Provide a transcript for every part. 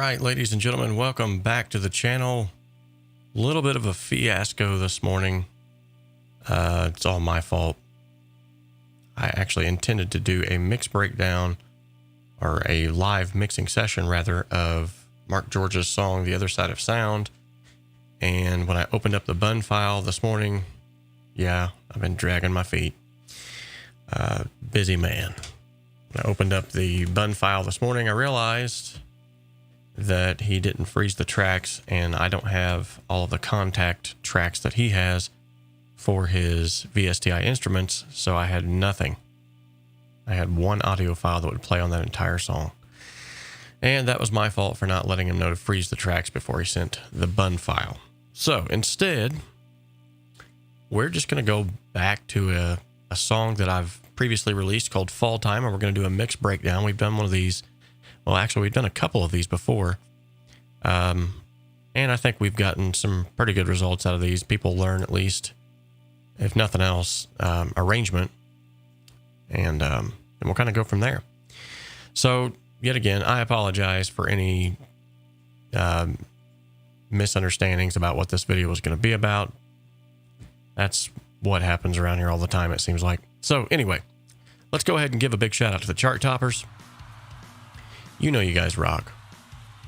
right, ladies and gentlemen, welcome back to the channel. A little bit of a fiasco this morning. It's all my fault. I actually intended to do a mix breakdown, or a live mixing session rather, of Mark George's song The Other Side of Sound. And when I opened up the bun file this morning, yeah, I've been dragging my feet. Busy man. When I opened up the bun file this morning, I realized that he didn't freeze the tracks, and I don't have all of the contact tracks that he has for his VSTI instruments, so I had nothing. I had one audio file that would play on that entire song. And that was my fault for not letting him know to freeze the tracks before he sent the bun file. So instead, we're just going to go back to a song that I've previously released called Fall Time, and we're going to do a mix breakdown. We've done one of these. Well, actually, we've done a couple of these before. And I think we've gotten some pretty good results out of these. People learn, at least, if nothing else, arrangement. And we'll kind of go from there. So, yet again, I apologize for any misunderstandings about what this video was going to be about. That's what happens around here all the time, it seems like. So, anyway, let's go ahead and give a big shout out to the chart toppers. You know you guys rock.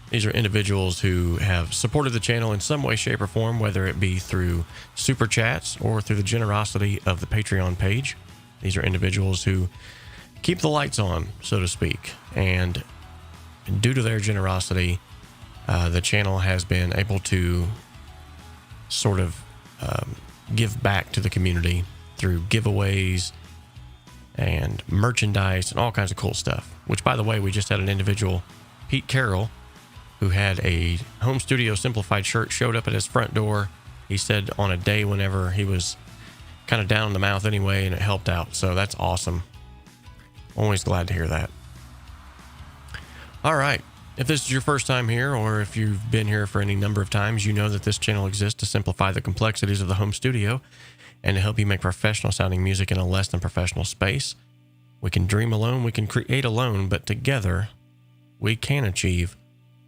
These are individuals who have supported the channel in some way, shape, or form, whether it be through super chats or through the generosity of the Patreon page. These are individuals who keep the lights on, so to speak. And due to their generosity, the channel has been able to sort of give back to the community through giveaways and merchandise and all kinds of cool stuff. Which, by the way, we just had an individual, Pete Carroll, who had a Home Studio Simplified shirt, showed up at his front door. He said on a day whenever he was kind of down in the mouth anyway, and it helped out. So that's awesome. Always glad to hear that. All right. If this is your first time here, or if you've been here for any number of times, you know that this channel exists to simplify the complexities of the home studio and to help you make professional sounding music in a less than professional space. We can dream alone, we can create alone, but together we can achieve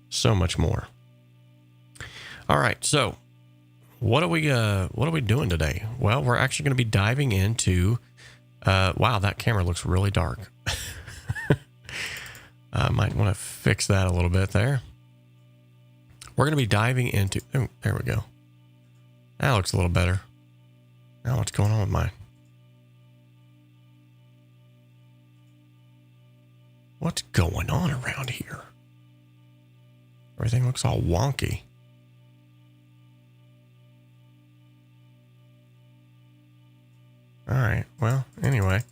so much more. All right, so what are we doing today? Well, we're actually going to be diving into wow, that camera looks really dark. I might want to fix that a little bit there. We're going to be diving into, oh, there we go. That looks a little better. Now what's going on with mine? What's going on around here? Everything looks all wonky. All right. Well, anyway,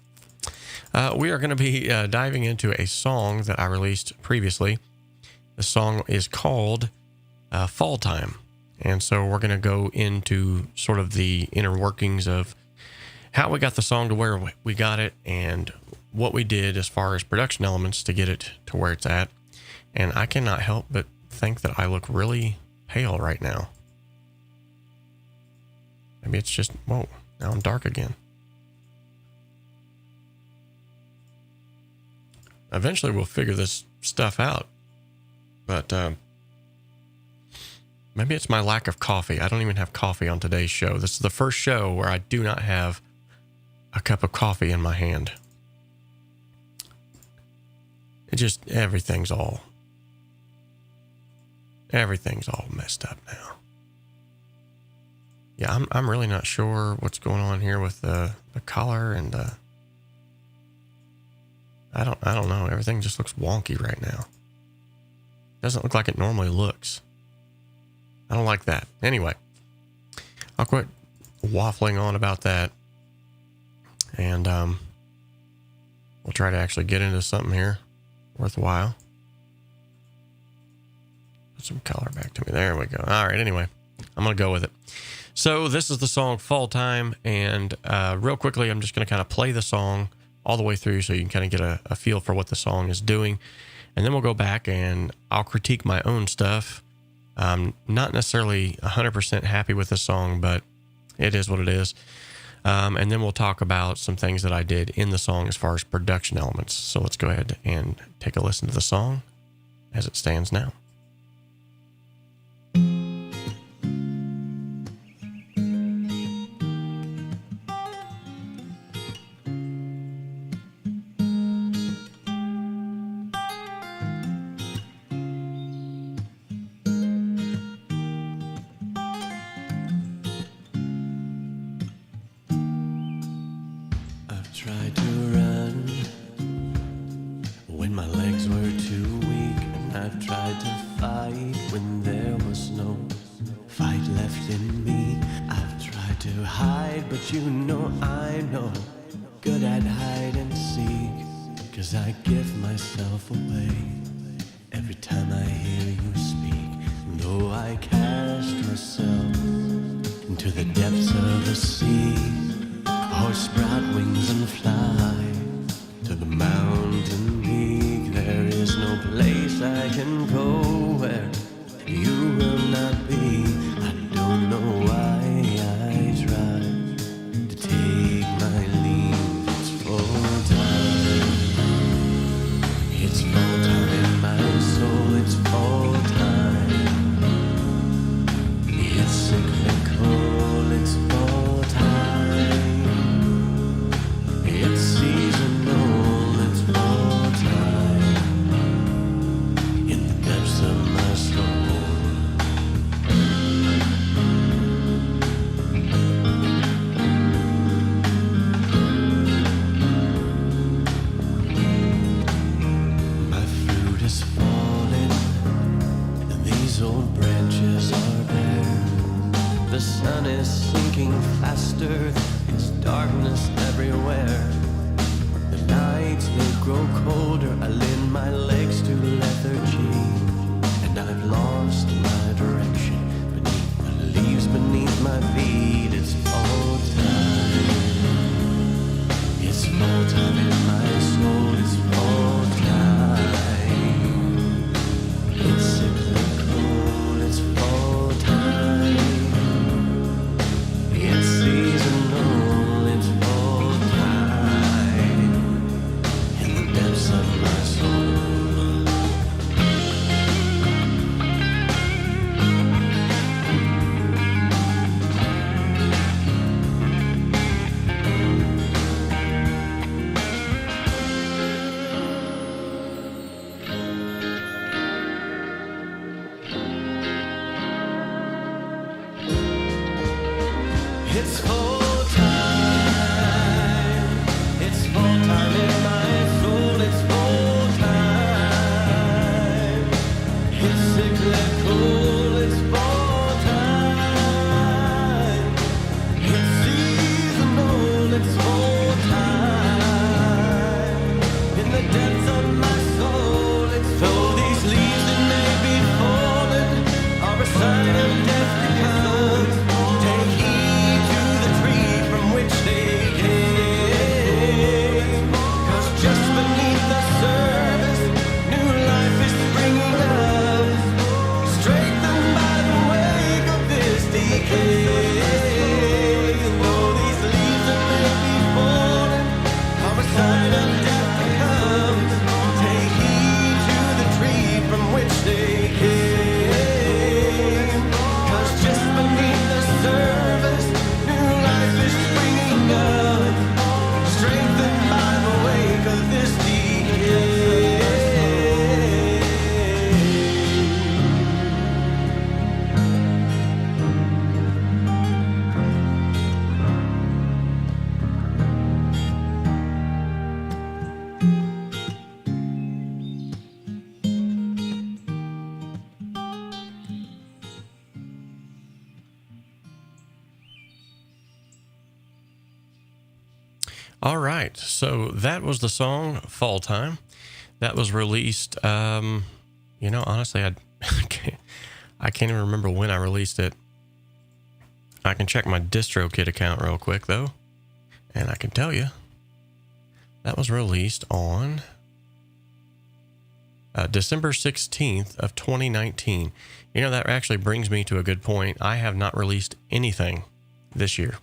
we are going to be diving into a song that I released previously. The song is called Fall Time. And so we're going to go into sort of the inner workings of how we got the song to where we got it and what we did as far as production elements to get it to where it's at. And I cannot help but think that I look really pale right now. Maybe it's just, whoa, now I'm dark again. Eventually we'll figure this stuff out. But maybe it's my lack of coffee. I don't even have coffee on today's show. This is the first show where I do not have a cup of coffee in my hand. It just, everything's all messed up now. Yeah, I'm really not sure what's going on here with the color, and I don't know. Everything just looks wonky right now. Doesn't look like it normally looks. I don't like that. Anyway, I'll quit waffling on about that, and we'll try to actually get into something here worthwhile. Put some color back to me. There we go. All right. Anyway, I'm going to go with it. So this is the song Fall Time. And real quickly, I'm just going to kind of play the song all the way through so you can kind of get a feel for what the song is doing. And then we'll go back and I'll critique my own stuff. I'm not necessarily 100% happy with the song, but it is what it is. And then we'll talk about some things that I did in the song as far as production elements. So let's go ahead and take a listen to the song as it stands now. tried to fight when there was no fight left in me. I've tried to hide, but you know I know good at hide and seek. 'Cause I give myself away every time I hear you speak. Though I cast myself into the depths of the sea, or sprout wings and fly to the mountain peak, there is no place I can go where you will not be. I don't know why I try to take my leave. It's full time. It's full time in my soul. It's full time. It's cyclical. It's full time. It's seasonal. It's full time. In the depths of my soul. My fruit is falling, and these old branches are bare. The sun is sinking faster, there's darkness everywhere. The nights, they grow colder, I lend my legs to lethargy, and I've lost my direction beneath the leaves beneath my feet. It's full time. It's full time in my soul. It's full time. It's cyclical. It's full time. It's seasonal. It's full time. In the depths of my soul. It's full time. It's full time in my soul. It's full time. It's cyclical. It's full time. It's seasonal. It's full time. In the depths of my soul. It's though these leaves that may be fallen are a sign of death to come. Take heed to the tree from which they came. 'Cause just beneath the surface, new life is springing up, strengthened by the wake of this decay. Though these leaves that may be fallen are a sign of death to come. Take heed to the tree from which they came. 'Cause just beneath the surface, new life is springing up, strengthened by the wake of this decay. All right, so that was the song Fall Time. That was released, honestly, I can't even remember when I released it. I can check my DistroKid account real quick, though, and I can tell you that was released on December 16th of 2019. You know, that actually brings me to a good point. I have not released anything this year.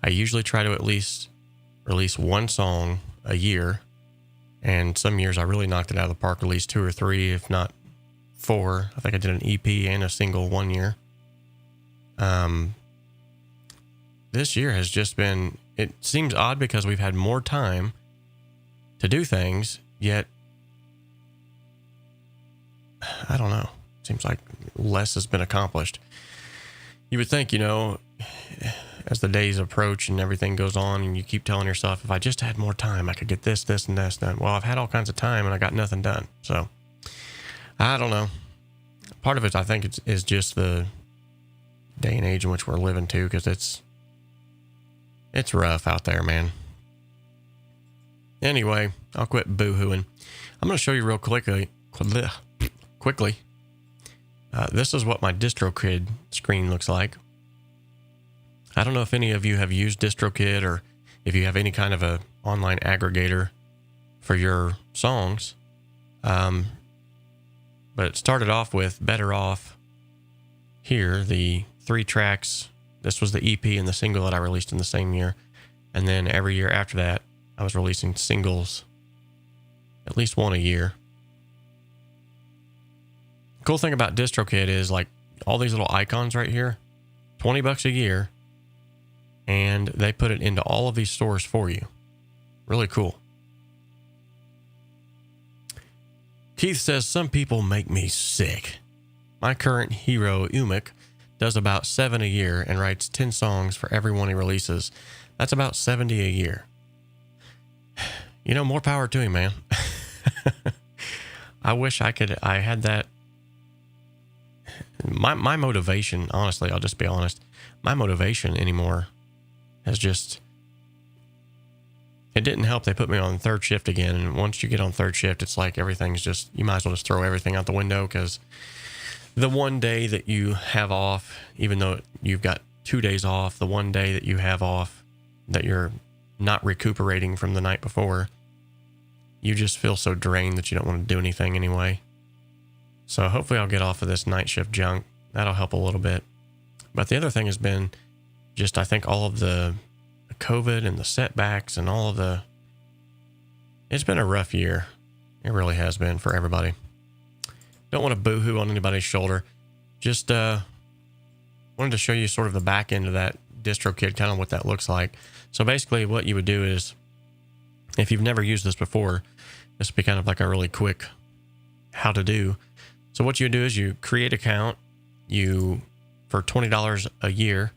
I usually try to at least release one song a year, and some years I really knocked it out of the park, released 2 or 3, if not 4. I think I did an EP and a single one year. This year has just been, it seems odd because we've had more time to do things, yet I don't know, seems like less has been accomplished. You would think, as the days approach and everything goes on, and you keep telling yourself, if I just had more time, I could get this, and this done. Well, I've had all kinds of time and I got nothing done. So I don't know. Part of it, I think, is just the day and age in which we're living too, because it's rough out there, man. Anyway, I'll quit boo-hooing. I'm going to show you real quickly. This is what my DistroKid screen looks like. I don't know if any of you have used DistroKid or if you have any kind of a online aggregator for your songs. But it started off with Better Off here, the 3 tracks. This was the EP and the single that I released in the same year. And then every year after that, I was releasing singles, at least one a year. Cool thing about DistroKid is like all these little icons right here, $20 a year, and they put it into all of these stores for you. Really cool. Keith says, some people make me sick. My current hero, Umik, does about 7 a year and writes 10 songs for every one he releases. That's about 70 a year. You know, more power to him, man. I wish I had that. My motivation, honestly, I'll just be honest, my motivation anymore has just, it didn't help. They put me on third shift again. And once you get on third shift, it's like everything's just, you might as well just throw everything out the window, because the one day that you have off, even though you've got 2 days off, the one day that you have off that you're not recuperating from the night before, you just feel so drained that you don't want to do anything anyway. So hopefully I'll get off of this night shift junk. That'll help a little bit. But the other thing has been just, I think, all of the COVID and the setbacks and all of the, it's been a rough year. It really has been for everybody. Don't want to boo-hoo on anybody's shoulder. Just wanted to show you sort of the back end of that DistroKid, kind of what that looks like. So basically what you would do is, if you've never used this before, this would be kind of like a really quick how to do. So what you do is you create an account, for $20 a year,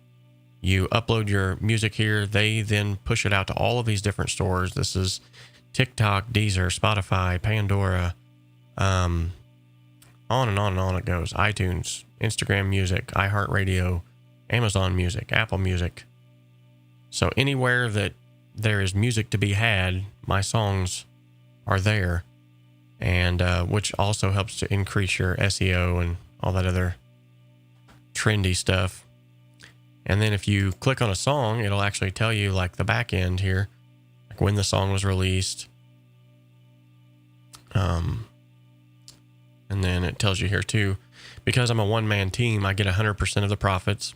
you upload your music here. They then push it out to all of these different stores. This is TikTok, Deezer, Spotify, Pandora, on and on and on it goes. iTunes, Instagram Music, iHeartRadio, Amazon Music, Apple Music. So anywhere that there is music to be had, my songs are there. And which also helps to increase your SEO and all that other trendy stuff. And then if you click on a song, it'll actually tell you like the back end here, like when the song was released. And then it tells you here too, because I'm a one-man team, I get 100% of the profits.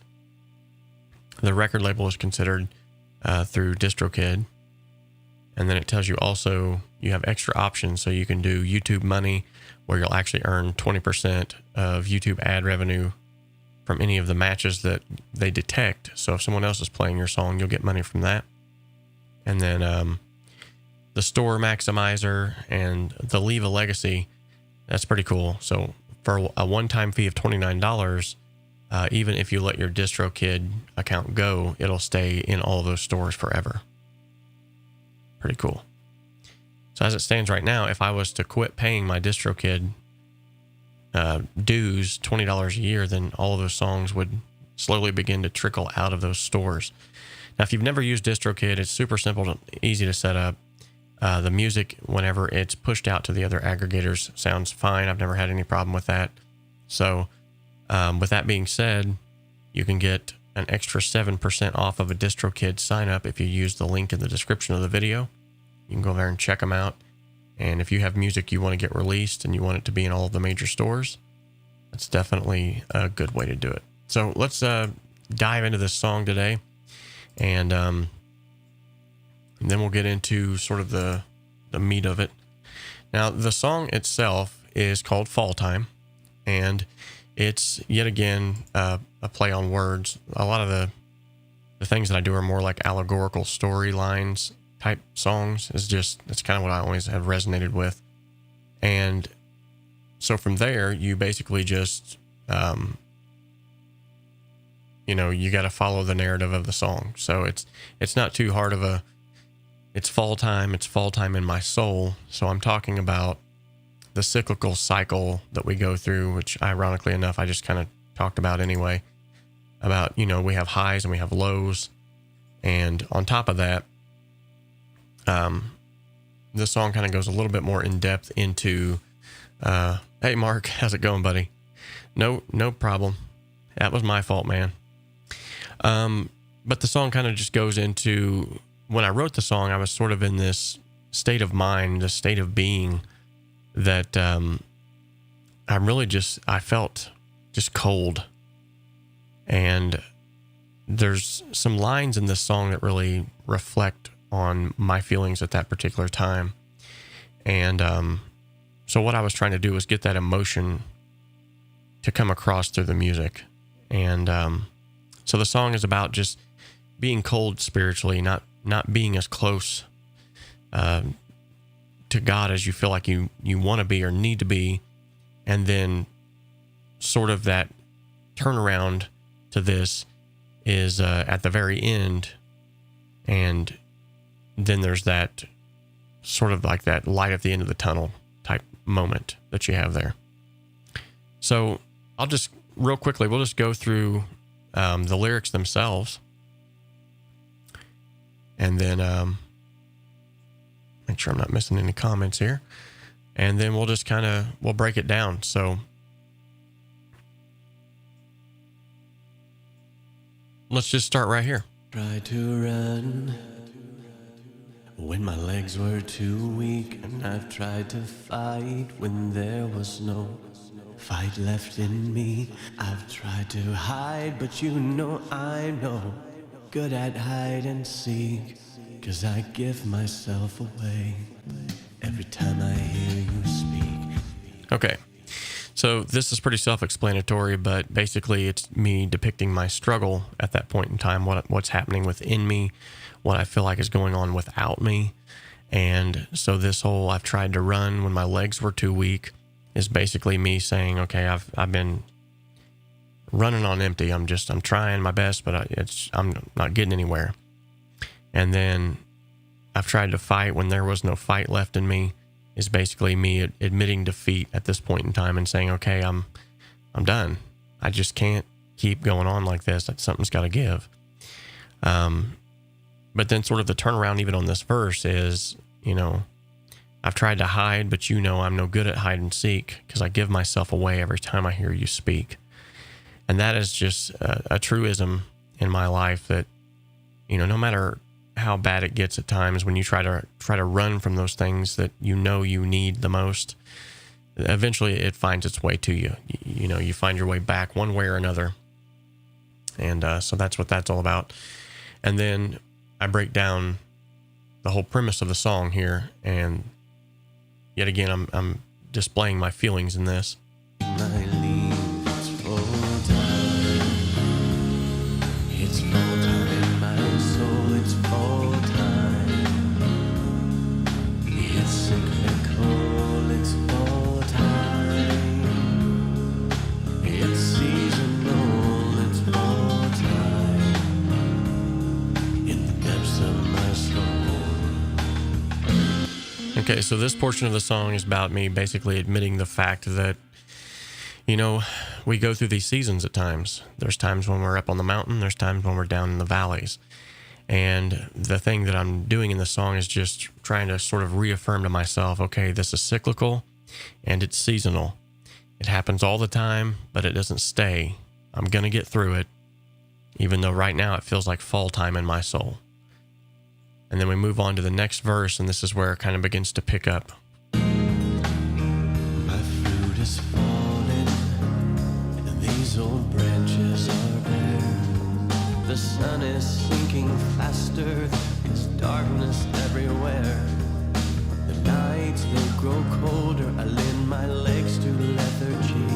The record label is considered through DistroKid. And then it tells you also you have extra options. So you can do YouTube Money, where you'll actually earn 20% of YouTube ad revenue from any of the matches that they detect. So if someone else is playing your song, you'll get money from that. And then the Store Maximizer and the Leave a Legacy, that's pretty cool. So for a one-time fee of $29, even if you let your DistroKid account go, it'll stay in all of those stores forever. Pretty cool. So as it stands right now, if I was to quit paying my DistroKid dues, $20 a year, then all of those songs would slowly begin to trickle out of those stores. Now, if you've never used DistroKid, it's super simple and easy to set up. The music, whenever it's pushed out to the other aggregators, sounds fine. I've never had any problem with that. So with that being said, you can get an extra 7% off of a DistroKid sign up if you use the link in the description of the video. You can go there and check them out. And if you have music you want to get released and you want it to be in all of the major stores, that's definitely a good way to do it. So let's dive into this song today. And then we'll get into sort of the meat of it. Now, the song itself is called Fall Time. And it's, yet again, a play on words. A lot of the things that I do are more like allegorical storylines type songs. It's kind of what I always have resonated with. And so from there, you basically just, you got to follow the narrative of the song. So it's not too hard it's fall time in my soul. So I'm talking about the cyclical cycle that we go through, which ironically enough, I just kind of talked about anyway, about, you know, we have highs and we have lows. And on top of that, this song kind of goes a little bit more in depth into, hey, Mark, how's it going, buddy? No problem. That was my fault, man. But the song kind of just goes into, when I wrote the song, I was sort of in this state of mind, this state of being that, I felt just cold. And there's some lines in this song that really reflect on my feelings at that particular time. And, so what I was trying to do was get that emotion to come across through the music. And, so the song is about just being cold spiritually, not being as close, to God as you feel like you want to be or need to be. And then sort of that turnaround to this is at the very end. And then there's that sort of like that light at the end of the tunnel type moment that you have there. So I'll just real quickly, we'll just go through the lyrics themselves. And then make sure I'm not missing any comments here. And then we'll just we'll break it down. So let's just start right here. Try to run when my legs were too weak, and I've tried to fight when there was no fight left in me. I've tried to hide, but you know I'm no good at hide and seek, 'cause I give myself away every time I hear you speak. Okay. So this is pretty self-explanatory, but basically it's me depicting my struggle at that point in time, what's happening within me, what I feel like is going on without me. And so this whole I've tried to run when my legs were too weak is basically me saying, okay, I've been running on empty. I'm trying my best, but I'm not getting anywhere. And then I've tried to fight when there was no fight left in me is basically me admitting defeat at this point in time and saying, okay, I'm done. I just can't keep going on like this. Something's got to give. But then sort of the turnaround even on this verse is, you know, I've tried to hide, but you know I'm no good at hide and seek, because I give myself away every time I hear you speak. And that is just a truism in my life that, you know, no matter how bad it gets at times, when you try to run from those things that you know you need the most, eventually it finds its way to you. You know, you find your way back one way or another. And so that's what that's all about. And then I break down the whole premise of the song here, and yet again I'm displaying my feelings in this. My leave, it's full time. It's full time in my soul, it's full time. It's cyclical, it's full time. It's seasonal, it's full time. In the depths of my soul. Okay, so this portion of the song is about me basically admitting the fact that, you know, we go through these seasons at times. There's times when we're up on the mountain. There's times when we're down in the valleys. And the thing that I'm doing in the song is just trying to sort of reaffirm to myself, okay, this is cyclical and it's seasonal. It happens all the time, but it doesn't stay. I'm going to get through it, even though right now it feels like fall time in my soul. And then we move on to the next verse, and this is where it kind of begins to pick up. My fruit is falling, and these old branches are bare. The sun is sinking faster, it's darkness everywhere. The nights, they grow colder, I lend my legs to lethargy,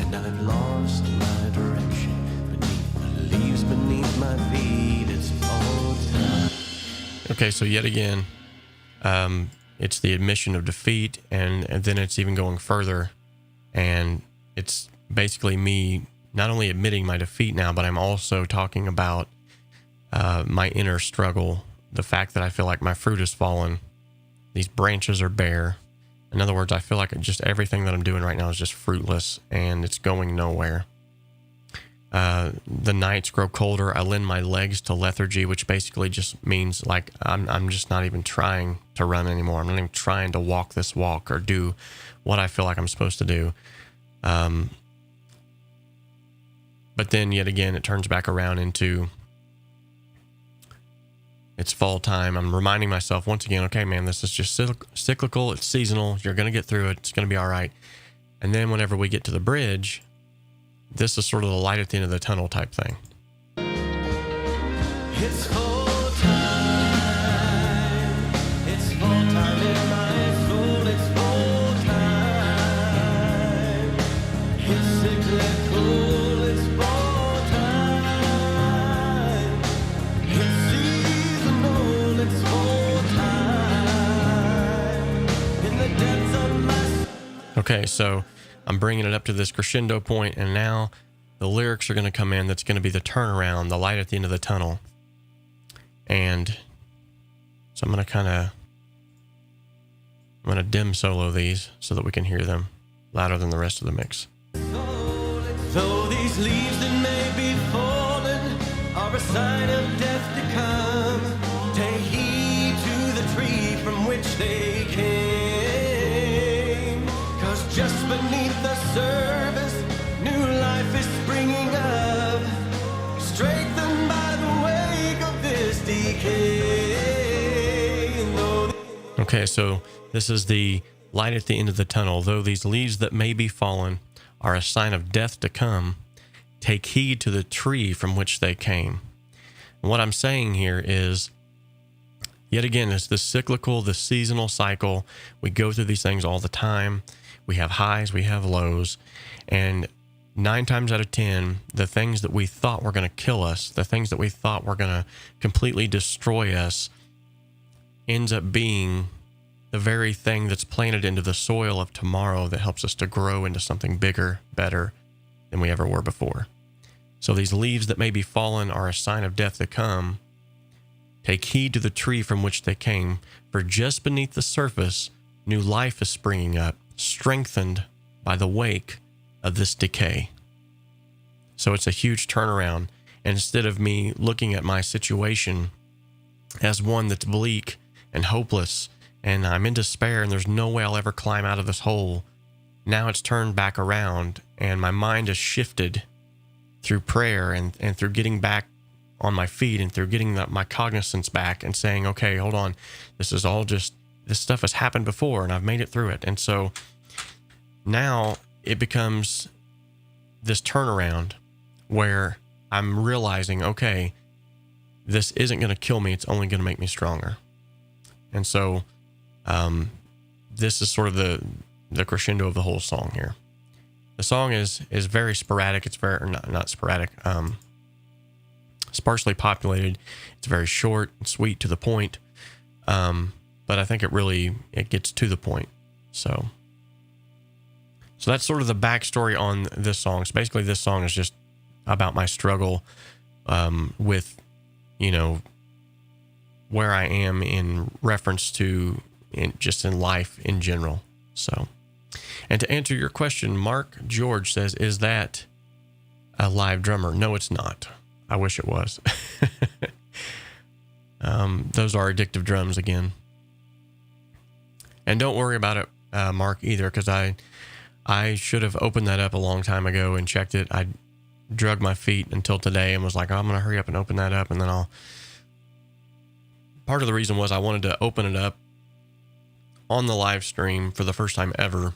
and I've lost my direction beneath the leaves beneath my feet. It's fall time. Okay, so yet again, it's the admission of defeat, and then it's even going further, and it's basically me not only admitting my defeat now, but I'm also talking about my inner struggle, the fact that I feel like my fruit has fallen, these branches are bare, In other words, I feel like just everything that I'm doing right now is just fruitless and it's going nowhere. The nights grow colder. I lend my legs to lethargy, which basically just means like I'm just not even trying to run anymore. I'm not even trying to walk this walk or do what I feel like I'm supposed to do. But then yet again, it turns back around into it's fall time. I'm reminding myself once again, okay, man, this is just cyclical. It's seasonal. You're going to get through it. It's going to be all right. And then whenever we get to the bridge, this is sort of the light at the end of the tunnel type thing. It's full time. It's full time in my soul. It's full time. It's cyclical. It's full time. It's seasonal. It's full time. In the depths of my. Okay, so I'm bringing it up to this crescendo point, and now the lyrics are going to come in. That's going to be the turnaround, the light at the end of the tunnel. And so I'm going to dim solo these so that we can hear them louder than the rest of the mix. Though these leaves that may be fallen are a sign of death to come, take heed to the tree from which they came. 'Cause just beneath the surface, new life is springing up, strengthened by the wake of this decay. Okay, so this is the light at the end of the tunnel. Though these leaves that may be fallen are a sign of death to come, take heed to the tree from which they came. And what I'm saying here is, yet again, it's the cyclical, the seasonal cycle. We go through these things all the time. We have highs, we have lows, and 9 times out of 10, the things that we thought were going to kill us, the things that we thought were going to completely destroy us, ends up being the very thing that's planted into the soil of tomorrow that helps us to grow into something bigger, better than we ever were before. So these leaves that may be fallen are a sign of death to come. Take heed to the tree from which they came, for just beneath the surface, new life is springing up, strengthened by the wake of this decay. So it's a huge turnaround. And instead of me looking at my situation as one that's bleak and hopeless, and I'm in despair and there's no way I'll ever climb out of this hole, now it's turned back around and my mind is shifted through prayer and through getting back on my feet and through getting my cognizance back and saying, okay, hold on, this is all just, this stuff has happened before and I've made it through it. And so now it becomes this turnaround where I'm realizing, okay, this isn't going to kill me. It's only going to make me stronger. And so this is sort of the crescendo of the whole song here. The song is very sporadic. It's very, not sporadic, sparsely populated. It's very short and sweet to the point. But I think it gets to the point. So that's sort of the backstory on this song. So basically this song is just about my struggle with, where I am in reference to just in life in general. So, and to answer your question, Mark George says, is that a live drummer? No, it's not. I wish it was. Those are addictive drums again. And don't worry about it, Mark, either, because I should have opened that up a long time ago and checked it. I drug my feet until today and was like, oh, I'm going to hurry up and open that up. And then part of the reason was I wanted to open it up on the live stream for the first time ever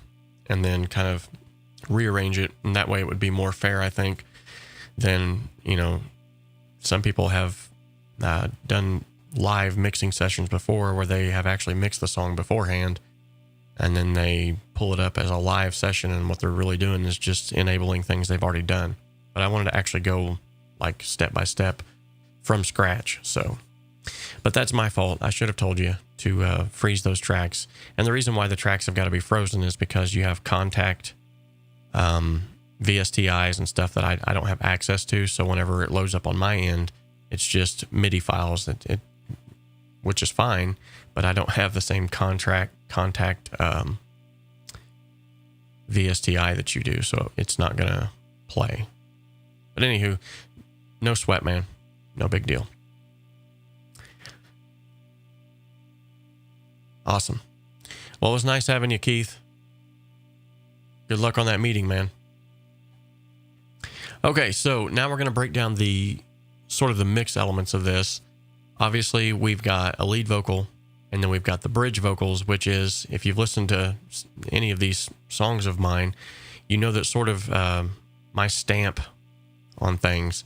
and then kind of rearrange it. And that way it would be more fair, I think, than, some people have done live mixing sessions before where they have actually mixed the song beforehand and then they pull it up as a live session, and what they're really doing is just enabling things they've already done. But I wanted to actually go like step by step from scratch. But that's my fault. I should have told you to freeze those tracks. And the reason why the tracks have got to be frozen is because you have contact VSTIs and stuff that I don't have access to. So whenever it loads up on my end, it's just MIDI files, which is fine, but I don't have the same contact VSTI that you do, so it's not going to play. But anywho, no sweat, man. No big deal. Awesome. Well, it was nice having you, Keith. Good luck on that meeting, man. Okay, so now we're going to break down the sort of the mix elements of this. Obviously, we've got a lead vocal, and then we've got the bridge vocals, which is, if you've listened to any of these songs of mine, you know that sort of my stamp on things.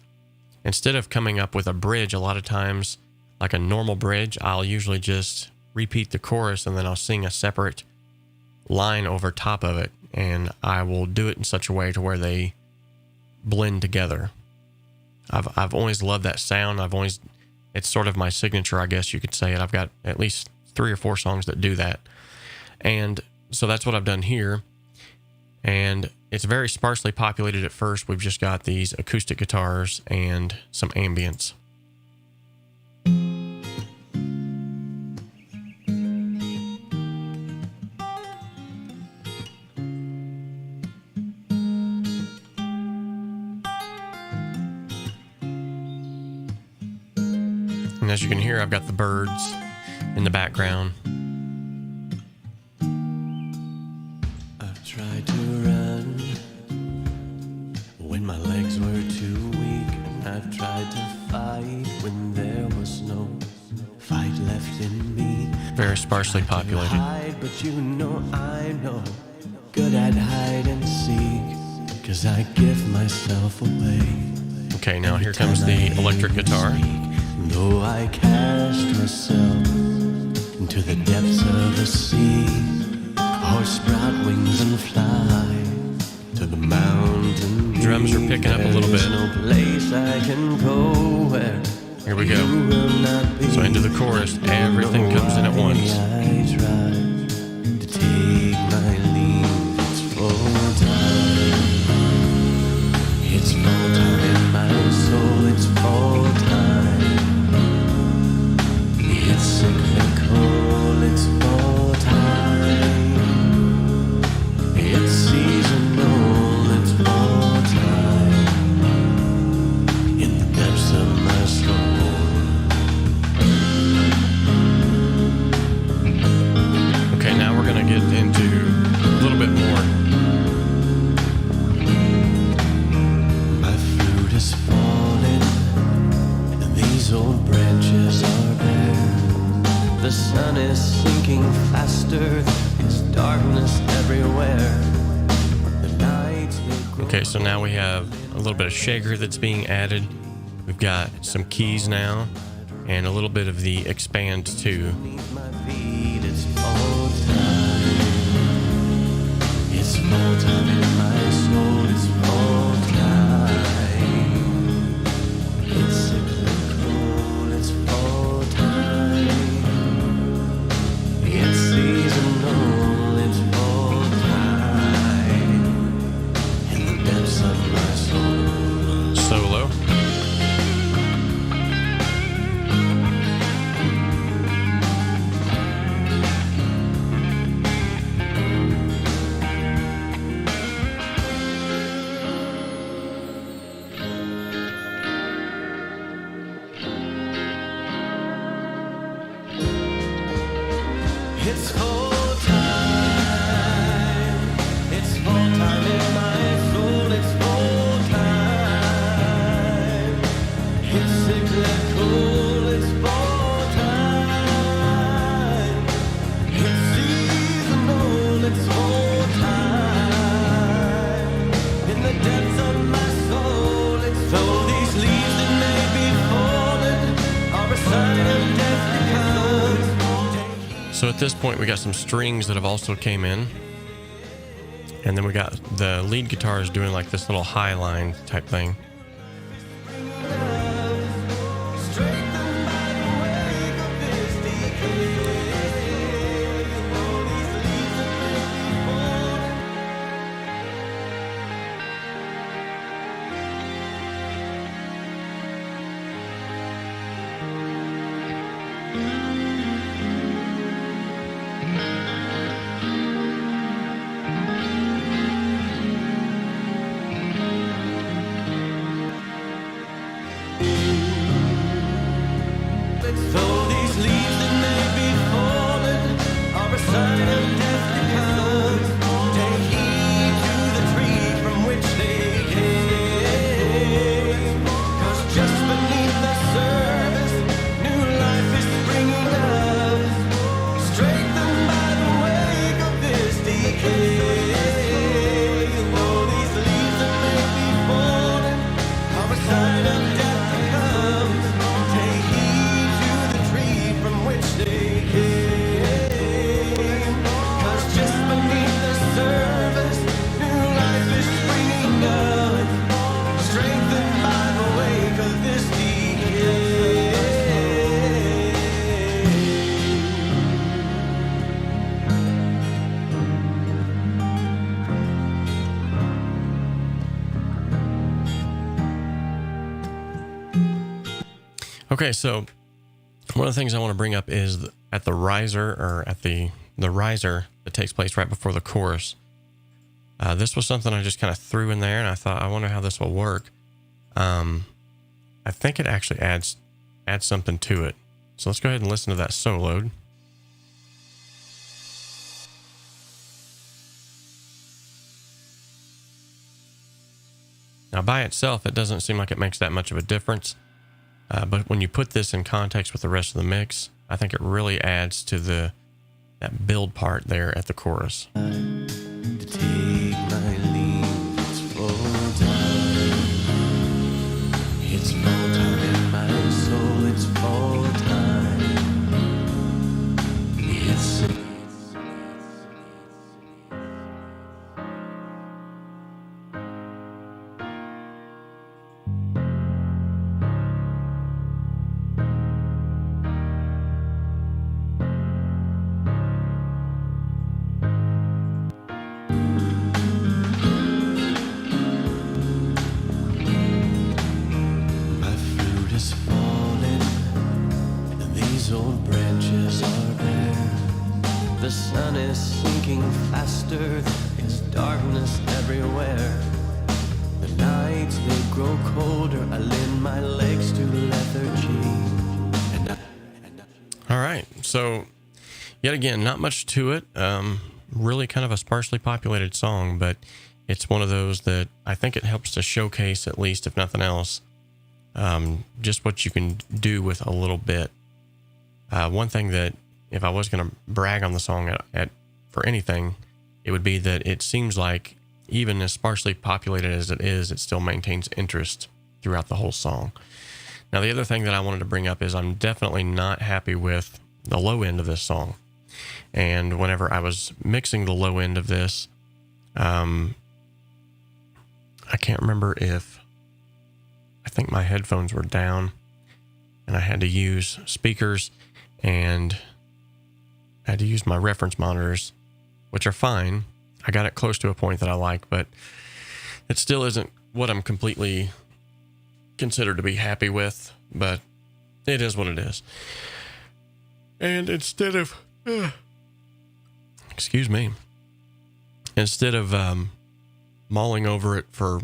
Instead of coming up with a bridge, a lot of times, like a normal bridge, I'll usually just repeat the chorus and then I'll sing a separate line over top of it. And I will do it in such a way to where they blend together. I've always loved that sound. It's sort of my signature, I guess you could say it. I've got at least 3 or 4 songs that do that. And so that's what I've done here. And it's very sparsely populated at first. We've just got these acoustic guitars and some ambience. And as you can hear, I've got the birds in the background. I've tried to run when my legs were too weak. I've tried to fight when there was no fight left in me. Very sparsely populated. Hide, but you know I know good at hide and seek, 'cause I give myself away. Okay, now here comes the electric guitar. Though I cast myself into the depths of the sea, or sprout wings and fly to the mountain. Drums are picking up a little bit. There's no place I can go where Here we go. you will not be. So into the chorus, everything comes in at once. I try to take my leave. It's full time. It's full time in my soul. It's full time. It's cyclical, it's full time. It's seasonal, it's full time. In the depths of my soul. Okay, now we're going to get into a little bit more. My fruit is falling, and these old branches are bare. The sun is sinking faster, it's darkness everywhere. The nights they grow. Okay, so now we have a little bit of shaker that's being added. We've got some keys now, and a little bit of the expand too. Beneath my feet, it's full time. It's full time in my soul, it's full time. It's cyclical, it's full time. It's seasonal, it's full time. In the depths of my soul. Solo. It's full time. It's full time in my soul. It's full time. It's cyclical. It's full time. It's seasonal. It's full time. In the depths of my soul. It's though these leaves that may be falling are a sign of death because. So at this point, we got some strings that have also came in. And then we got the lead guitars doing like this little high line type thing. Okay, so one of the things I want to bring up is at the riser, or at the riser that takes place right before the chorus. This was something I just kind of threw in there, and I thought, I wonder how this will work. I think it actually adds something to it. So let's go ahead and listen to that soloed. Now, by itself, it doesn't seem like it makes that much of a difference. But when you put this in context with the rest of the mix, I think it really adds to that build part there at the chorus. To take my leave, it's full time. It's full time in my soul, it's full time. It's the sun is sinking faster, there's darkness everywhere. The nights they grow colder, I lend my legs to lethargy. All right, so yet again, not much to it. Really kind of a sparsely populated song, but it's one of those that I think it helps to showcase, at least if nothing else, just what you can do with a little bit. One thing that, if I was going to brag on the song for anything, it would be that it seems like, even as sparsely populated as it is, it still maintains interest throughout the whole song. Now, the other thing that I wanted to bring up is I'm definitely not happy with the low end of this song. And whenever I was mixing the low end of this, I can't remember if, I think my headphones were down and I had to use speakers, and I had to use my reference monitors, which are fine. I got it close to a point that I like, but it still isn't what I'm completely considered to be happy with, but it is what it is. And instead of, instead of mulling over it for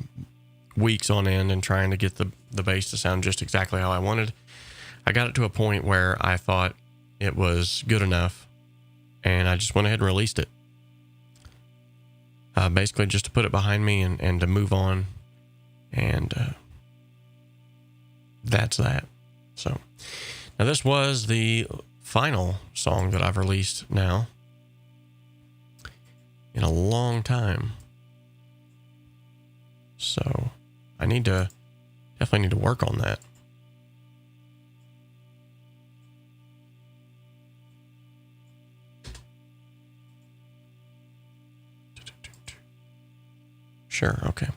weeks on end and trying to get the bass to sound just exactly how I wanted, I got it to a point where I thought it was good enough, and I just went ahead and released it. Basically just to put it behind me and to move on. And that's that. So now this was the final song that I've released now in a long time. So I definitely need to work on that. Sure, okay.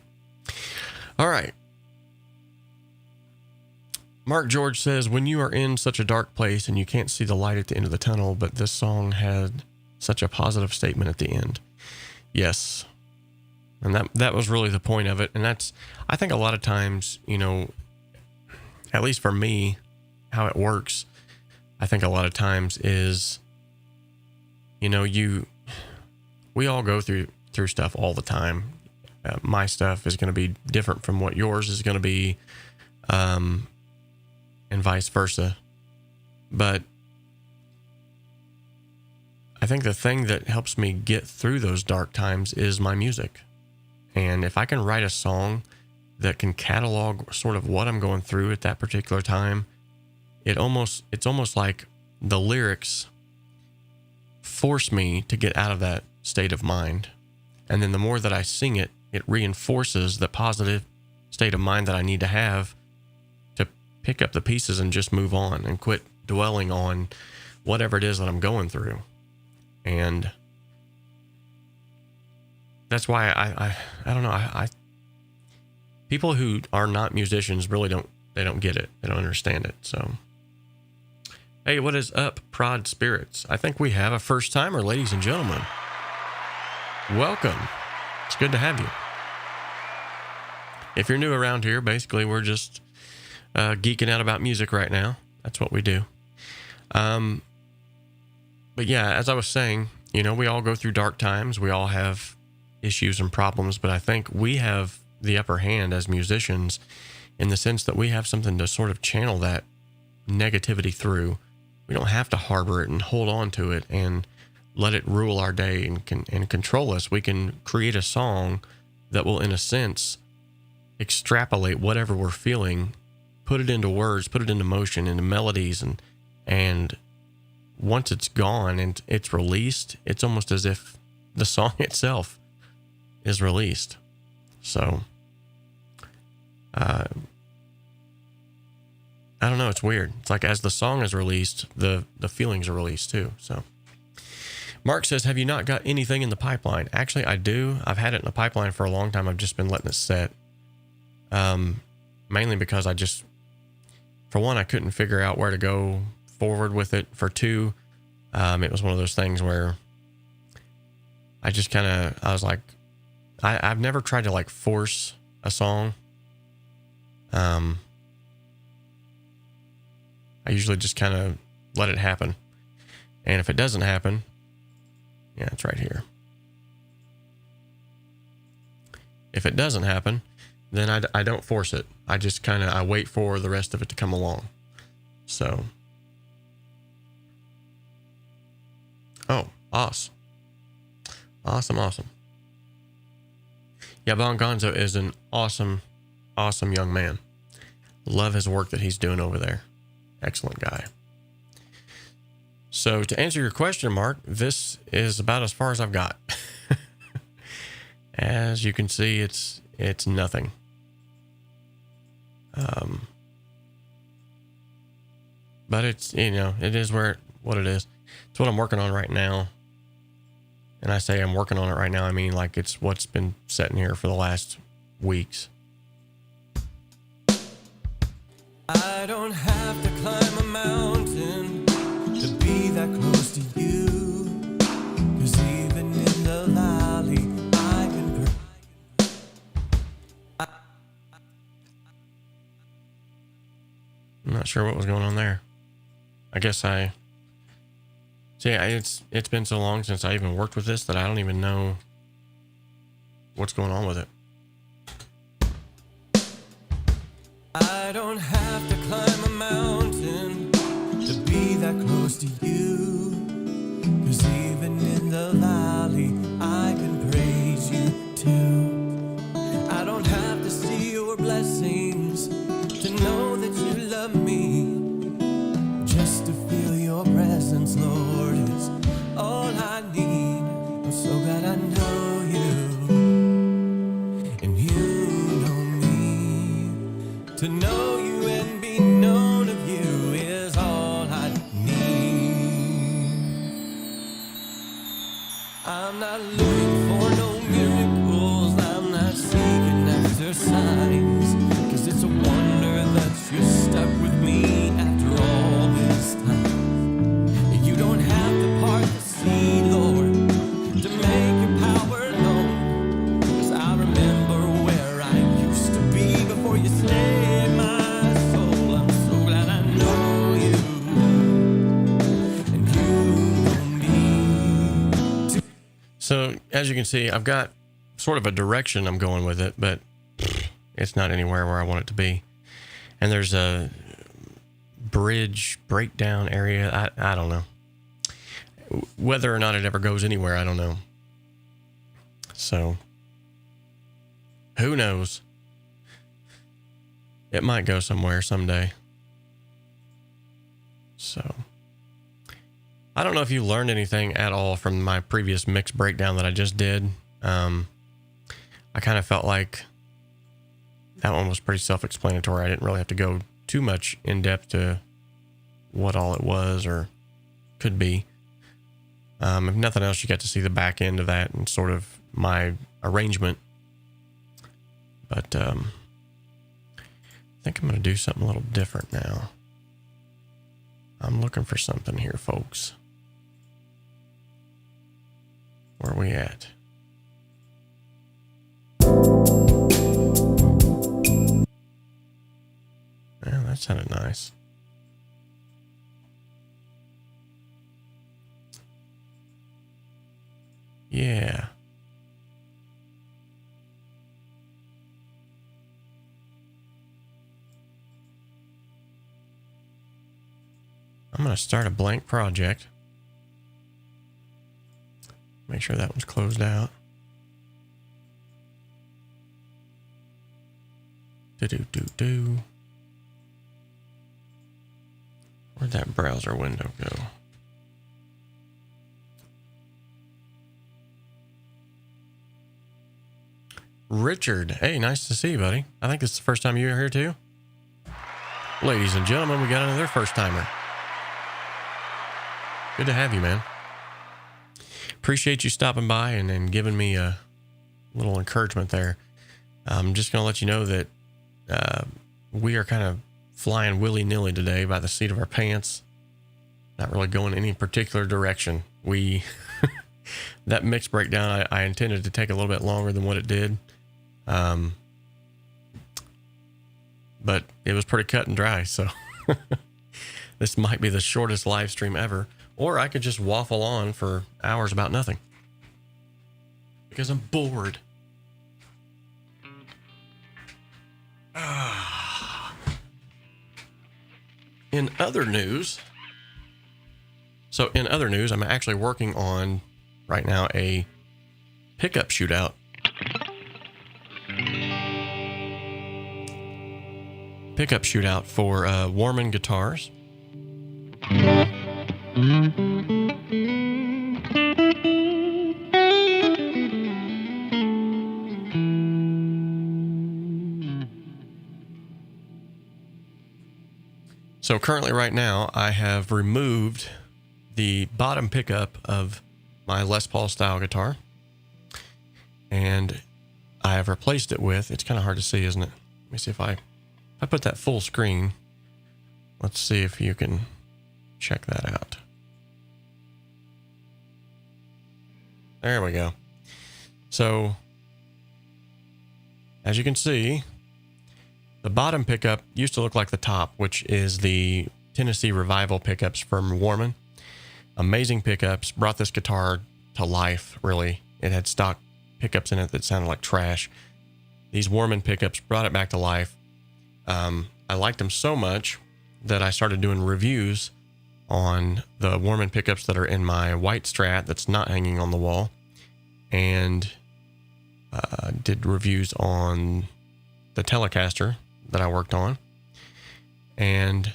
All right. Mark George says, when you are in such a dark place and you can't see the light at the end of the tunnel, but this song had such a positive statement at the end. Yes. And that was really the point of it. And that's, I think a lot of times, at least for me, how it works, I think a lot of times is, we all go through stuff all the time. My stuff is going to be different from what yours is going to be, and vice versa. But I think the thing that helps me get through those dark times is my music. And if I can write a song that can catalog sort of what I'm going through at that particular time, it's almost like the lyrics force me to get out of that state of mind. And then the more that I sing it, it reinforces the positive state of mind that I need to have to pick up the pieces and just move on and quit dwelling on whatever it is that I'm going through. And that's why I don't know. People who are not musicians really don't get it. They don't understand it. So, hey, what is up, Prod Spirits? I think we have a first timer, ladies and gentlemen. Welcome. It's good to have you. If you're new around here, basically we're just geeking out about music right now. That's what we do. But yeah, as I was saying, you know, we all go through dark times. We all have issues and problems, but I think we have the upper hand as musicians in the sense that we have something to sort of channel that negativity through. We don't have to harbor it and hold on to it and let it rule our day and control us. We can create a song that will, in a sense, extrapolate whatever we're feeling, put it into words, put it into motion, into melodies, and once it's gone and it's released, it's almost as if the song itself is released. So, I don't know. It's weird. It's like as the song is released, the feelings are released too. So, Mark says, have you not got anything in the pipeline? Actually, I do. I've had it in the pipeline for a long time. I've just been letting it set. Mainly because for one, I couldn't figure out where to go forward with it. For two, it was one of those things where I was like, I've never tried to like force a song. I usually just kind of let it happen. And if it doesn't happen, yeah, it's right here. If it doesn't happen, then I don't force it. I just I wait for the rest of it to come along. So. Oh, awesome. Awesome. Yeah, Bon Gonzo is an awesome young man. Love his work that he's doing over there. Excellent guy. So to answer your question, Mark, this is about as far as I've got. As you can see, it's nothing. But it's, you know, it is what it is. It's what I'm working on right now. And I say I'm working on it right now, I mean like it's what's been sitting here for the last weeks. I don't have to climb a mountain to be that close to you, 'cause even in the valley I can I'm not sure what was going on there. I guess it's been so long since I even worked with this that I don't even know what's going on with it. I don't have to climb a mountain to be that close to you, 'cause even in the valley I can praise you too. I don't have to see your blessings to know that you love me. Just to feel your presence, Lord, is all I need. I'm so glad I know you, and you know me. To know you and be known of you is all I need. I'm not looking for no miracles, I'm not seeking after signs, 'cause it's a wonder that you're stuck with me after all this time. You don't have to part the sea, Lord, to make your power known, 'cause I remember where I used to be before you saved my soul. I'm so glad I know you, and you know me. So as you can see, I've got sort of a direction I'm going with it, but it's not anywhere where I want it to be. And there's a bridge breakdown area. I don't know. Whether or not it ever goes anywhere, I don't know. So who knows? It might go somewhere someday. So I don't know if you learned anything at all from my previous mix breakdown that I just did. I kind of felt like that one was pretty self-explanatory. I didn't really have to go too much in depth to what all it was or could be. If nothing else, you got to see the back end of that and sort of my arrangement. But I think I'm going to do something a little different now. I'm looking for something here, folks. Where are we at? Yeah, that sounded nice. I'm going to start a blank project. Make sure that one's closed out. Do. Where'd that browser window go? Richard. Hey, nice to see you, buddy. I think it's the first time you're here too. Ladies and gentlemen, we got another first timer. Good to have you, man. Appreciate you stopping by and giving me a little encouragement there. I'm just going to let you know that we are kind of flying willy-nilly today by the seat of our pants. Not really going any particular direction. That mix breakdown, I intended to take a little bit longer than what it did. But it was pretty cut and dry, so this might be the shortest live stream ever. Or I could just waffle on for hours about nothing. Because I'm bored. In other news, I'm actually working on right now a pickup shootout. Pickup shootout for Warman guitars. So currently right now I have removed the bottom pickup of my Les Paul style guitar and I have replaced it with, it's kind of hard to see, isn't it? Let me see if I put that full screen. Let's see if you can check that out. There we go. So as you can see, the bottom pickup used to look like the top, which is the Tennessee Revival pickups from Warman. Amazing pickups, brought this guitar to life, really. It had stock pickups in it that sounded like trash. These Warman pickups brought it back to life. I liked them so much that I started doing reviews on the Warman pickups that are in my white Strat that's not hanging on the wall, and did reviews on the Telecaster that I worked on. And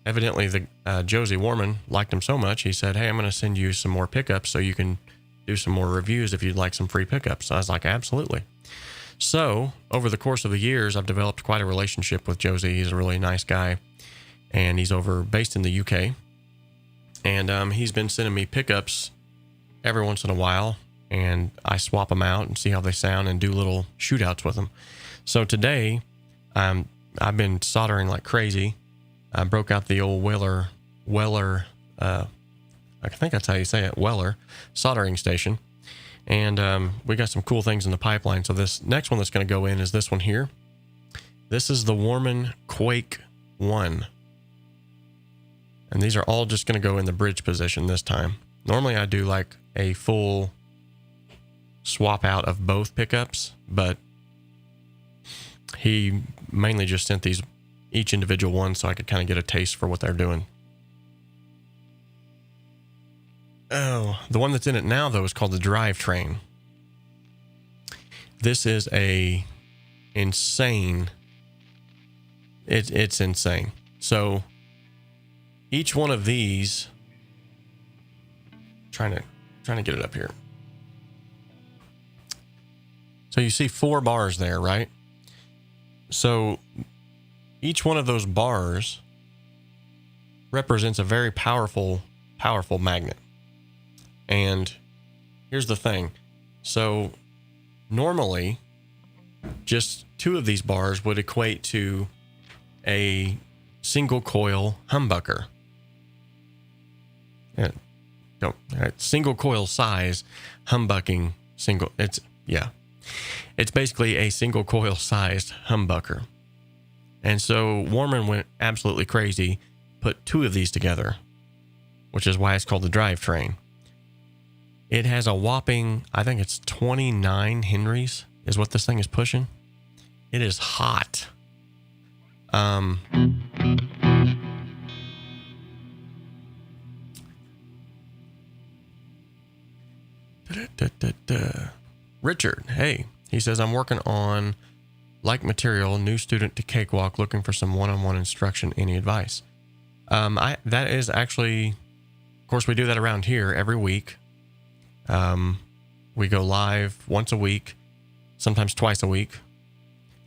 evidently the Josie Warman liked them so much, he said, hey, I'm going to send you some more pickups so you can do some more reviews if you'd like some free pickups. So I was like, absolutely. So over the course of the years, I've developed quite a relationship with Josie. He's a really nice guy, and he's based in the UK. And he's been sending me pickups every once in a while, and I swap them out and see how they sound and do little shootouts with them. So today, I've been soldering like crazy. I broke out the old Weller, I think that's how you say it, Weller soldering station. And we got some cool things in the pipeline. So this next one that's going to go in is this one here. This is the Warman Quake 1. And these are all just going to go in the bridge position this time. Normally I do like a full swap out of both pickups, but he mainly just sent these each individual one so I could kind of get a taste for what they're doing. Oh, the one that's in it now, though, is called the Drivetrain. This is a insane. It's insane. So each one of these, trying to get it up here. So you see 4 bars there, right? So each one of those bars represents a very powerful magnet. And here's the thing. So normally just 2 of these bars would equate to a single coil humbucker. Single coil size humbucking single. It's basically a single coil sized humbucker. And so Warman went absolutely crazy, put 2 of these together, which is why it's called the Drivetrain. It has a whopping, I think it's 29 Henrys is what this thing is pushing. It is hot. Richard, hey, he says, I'm working on like material, new student to Cakewalk, looking for some one-on-one instruction. Any advice? That is actually, of course, we do that around here every week. We go live once a week, sometimes twice a week.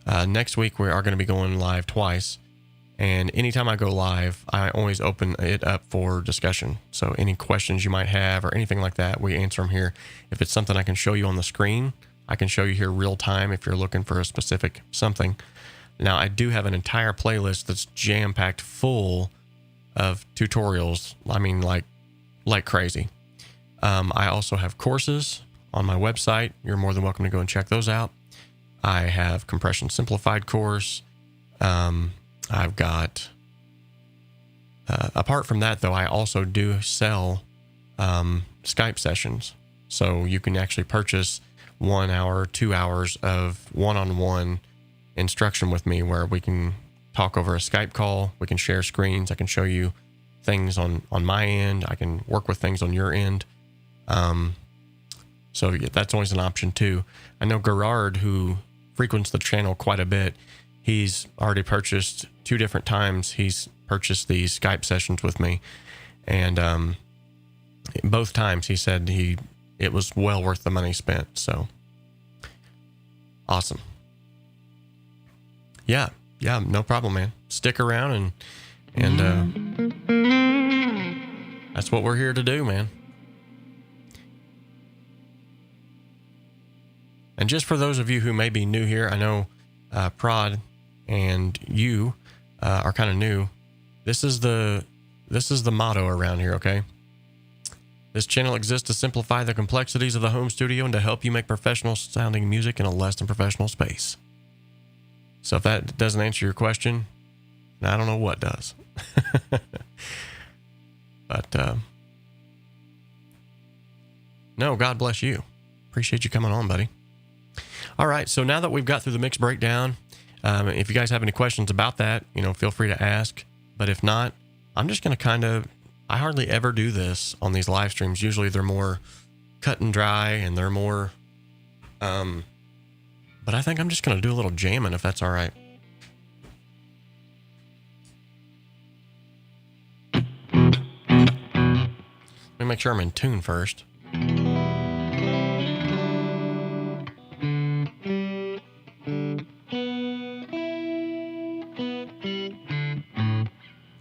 Next week, we are going to be going live twice. And anytime I go live, I always open it up for discussion. So any questions you might have or anything like that, we answer them here. If it's something I can show you on the screen, I can show you here real time if you're looking for a specific something. Now, I do have an entire playlist that's jam-packed full of tutorials. I mean, like crazy. I also have courses on my website. You're more than welcome to go and check those out. I have Compression Simplified course. I've got, apart from that though, I also do sell Skype sessions. So you can actually purchase 1 hour, 2 hours of one-on-one instruction with me where we can talk over a Skype call. We can share screens. I can show you things on my end. I can work with things on your end. So yeah, that's always an option too. I know Gerard, who frequents the channel quite a bit, he's already purchased 2 different times. He's purchased these Skype sessions with me. And both times he said it was well worth the money spent. So awesome. Yeah, no problem, man. Stick around and that's what we're here to do, man. And just for those of you who may be new here, I know Prod and you are kind of new. This is the motto around here, okay? This channel exists to simplify the complexities of the home studio and to help you make professional sounding music in a less than professional space. So if that doesn't answer your question, I don't know what does. But no, God bless you. Appreciate you coming on, buddy. All right, so now that we've got through the mix breakdown, if you guys have any questions about that, feel free to ask. But if not, I'm just going to I hardly ever do this on these live streams. Usually they're more cut and dry and they're more, but I think I'm just going to do a little jamming if that's all right. Let me make sure I'm in tune first.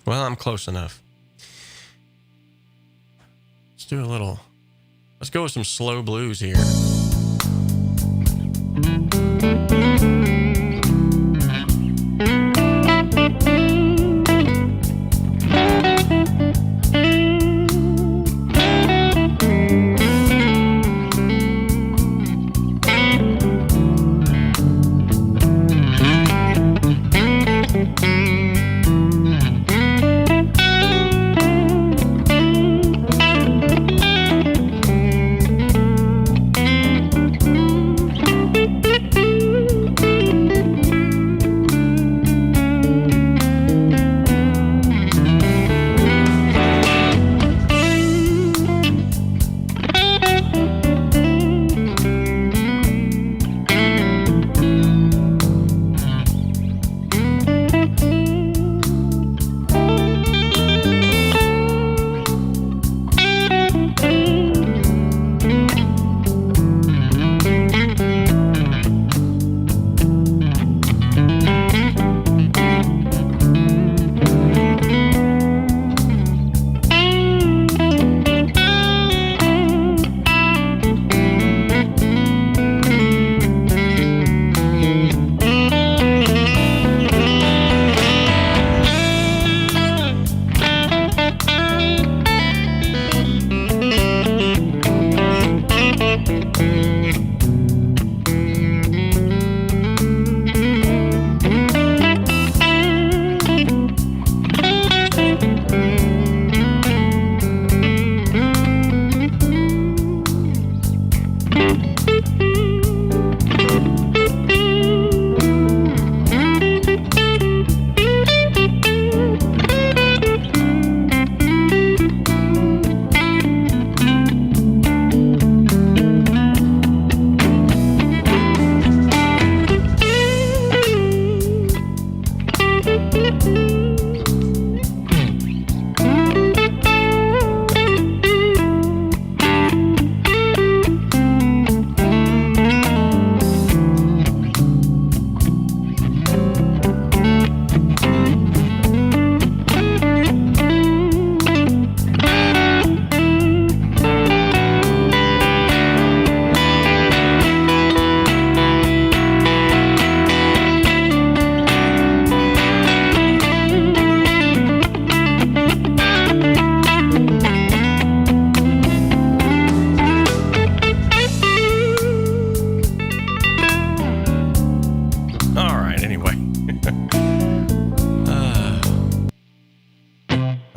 Well, I'm close enough. Let's go with some slow blues here.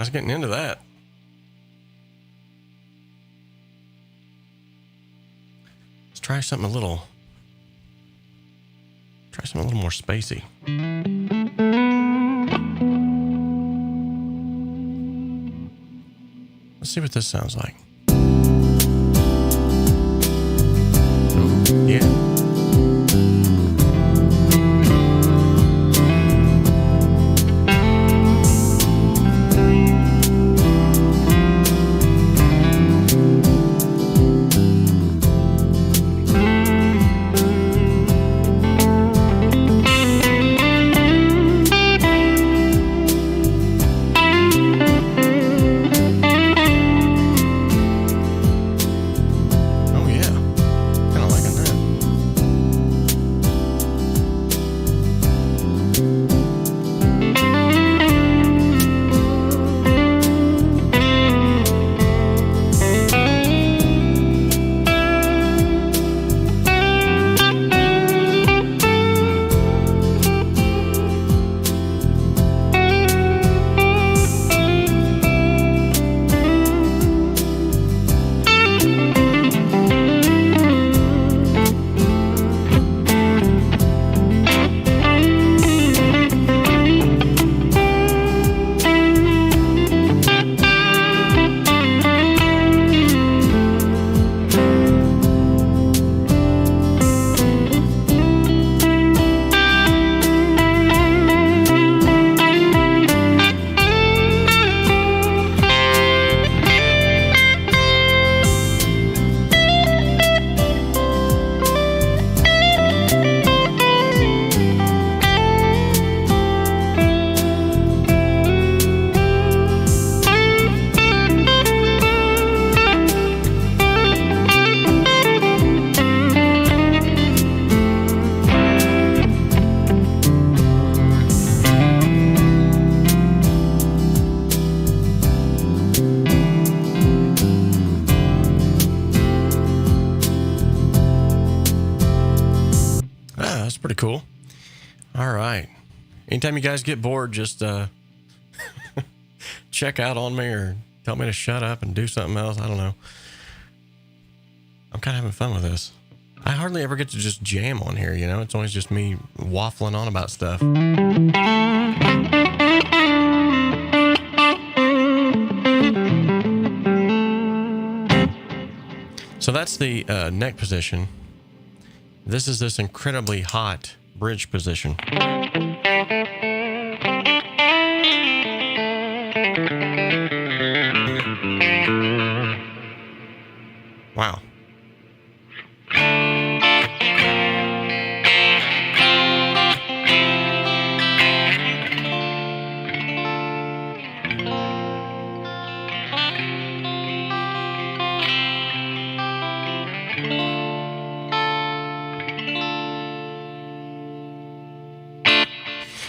was getting into that. Let's try something a little more spacey. Let's see what this sounds like. Ooh, yeah. Pretty cool. All right. Anytime you guys get bored, just check out on me or tell me to shut up and do something else. I don't know. I'm kind of having fun with this. I hardly ever get to just jam on here, you know? It's always just me waffling on about stuff. So that's the neck position. This is this incredibly hot bridge position. Wow.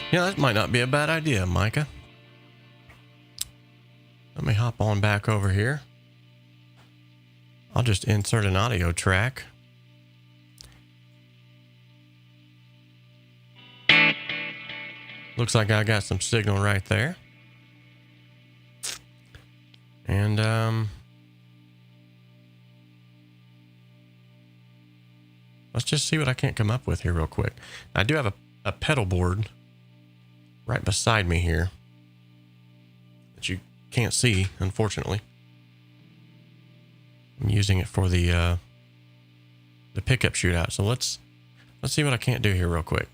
Yeah, that might not be a bad idea, Micah. Let me hop on back over here. I'll just insert an audio track. Looks like I got some signal right there. And let's just see what I can't come up with here real quick. I do have a pedal board right beside me here that you can't see, unfortunately. I'm using it for the pickup shootout. So let's see what I can't do here real quick.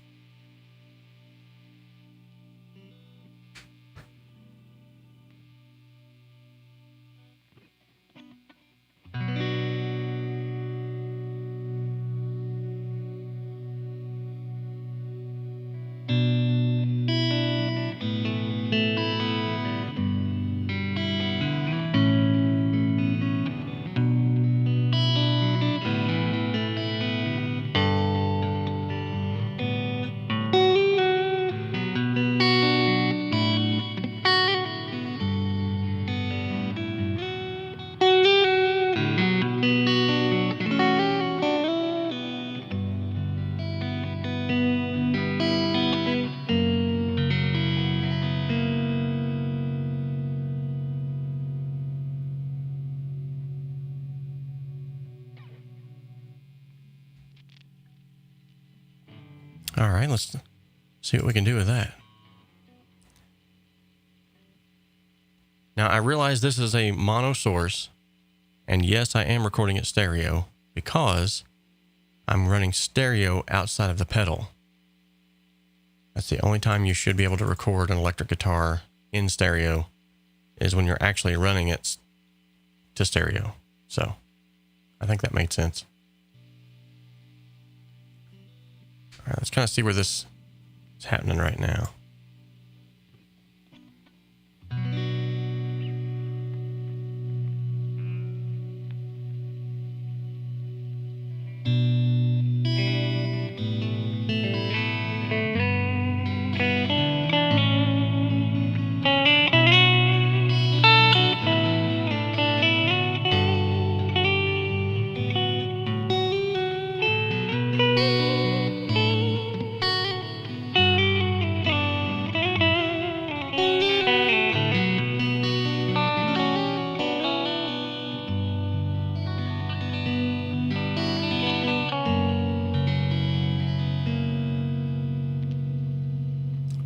All right, let's see what we can do with that. Now, I realize this is a mono source, and yes, I am recording it stereo because I'm running stereo outside of the pedal. That's the only time you should be able to record an electric guitar in stereo is when you're actually running it to stereo. So I think that made sense. All right, let's kind of see where this is happening right now.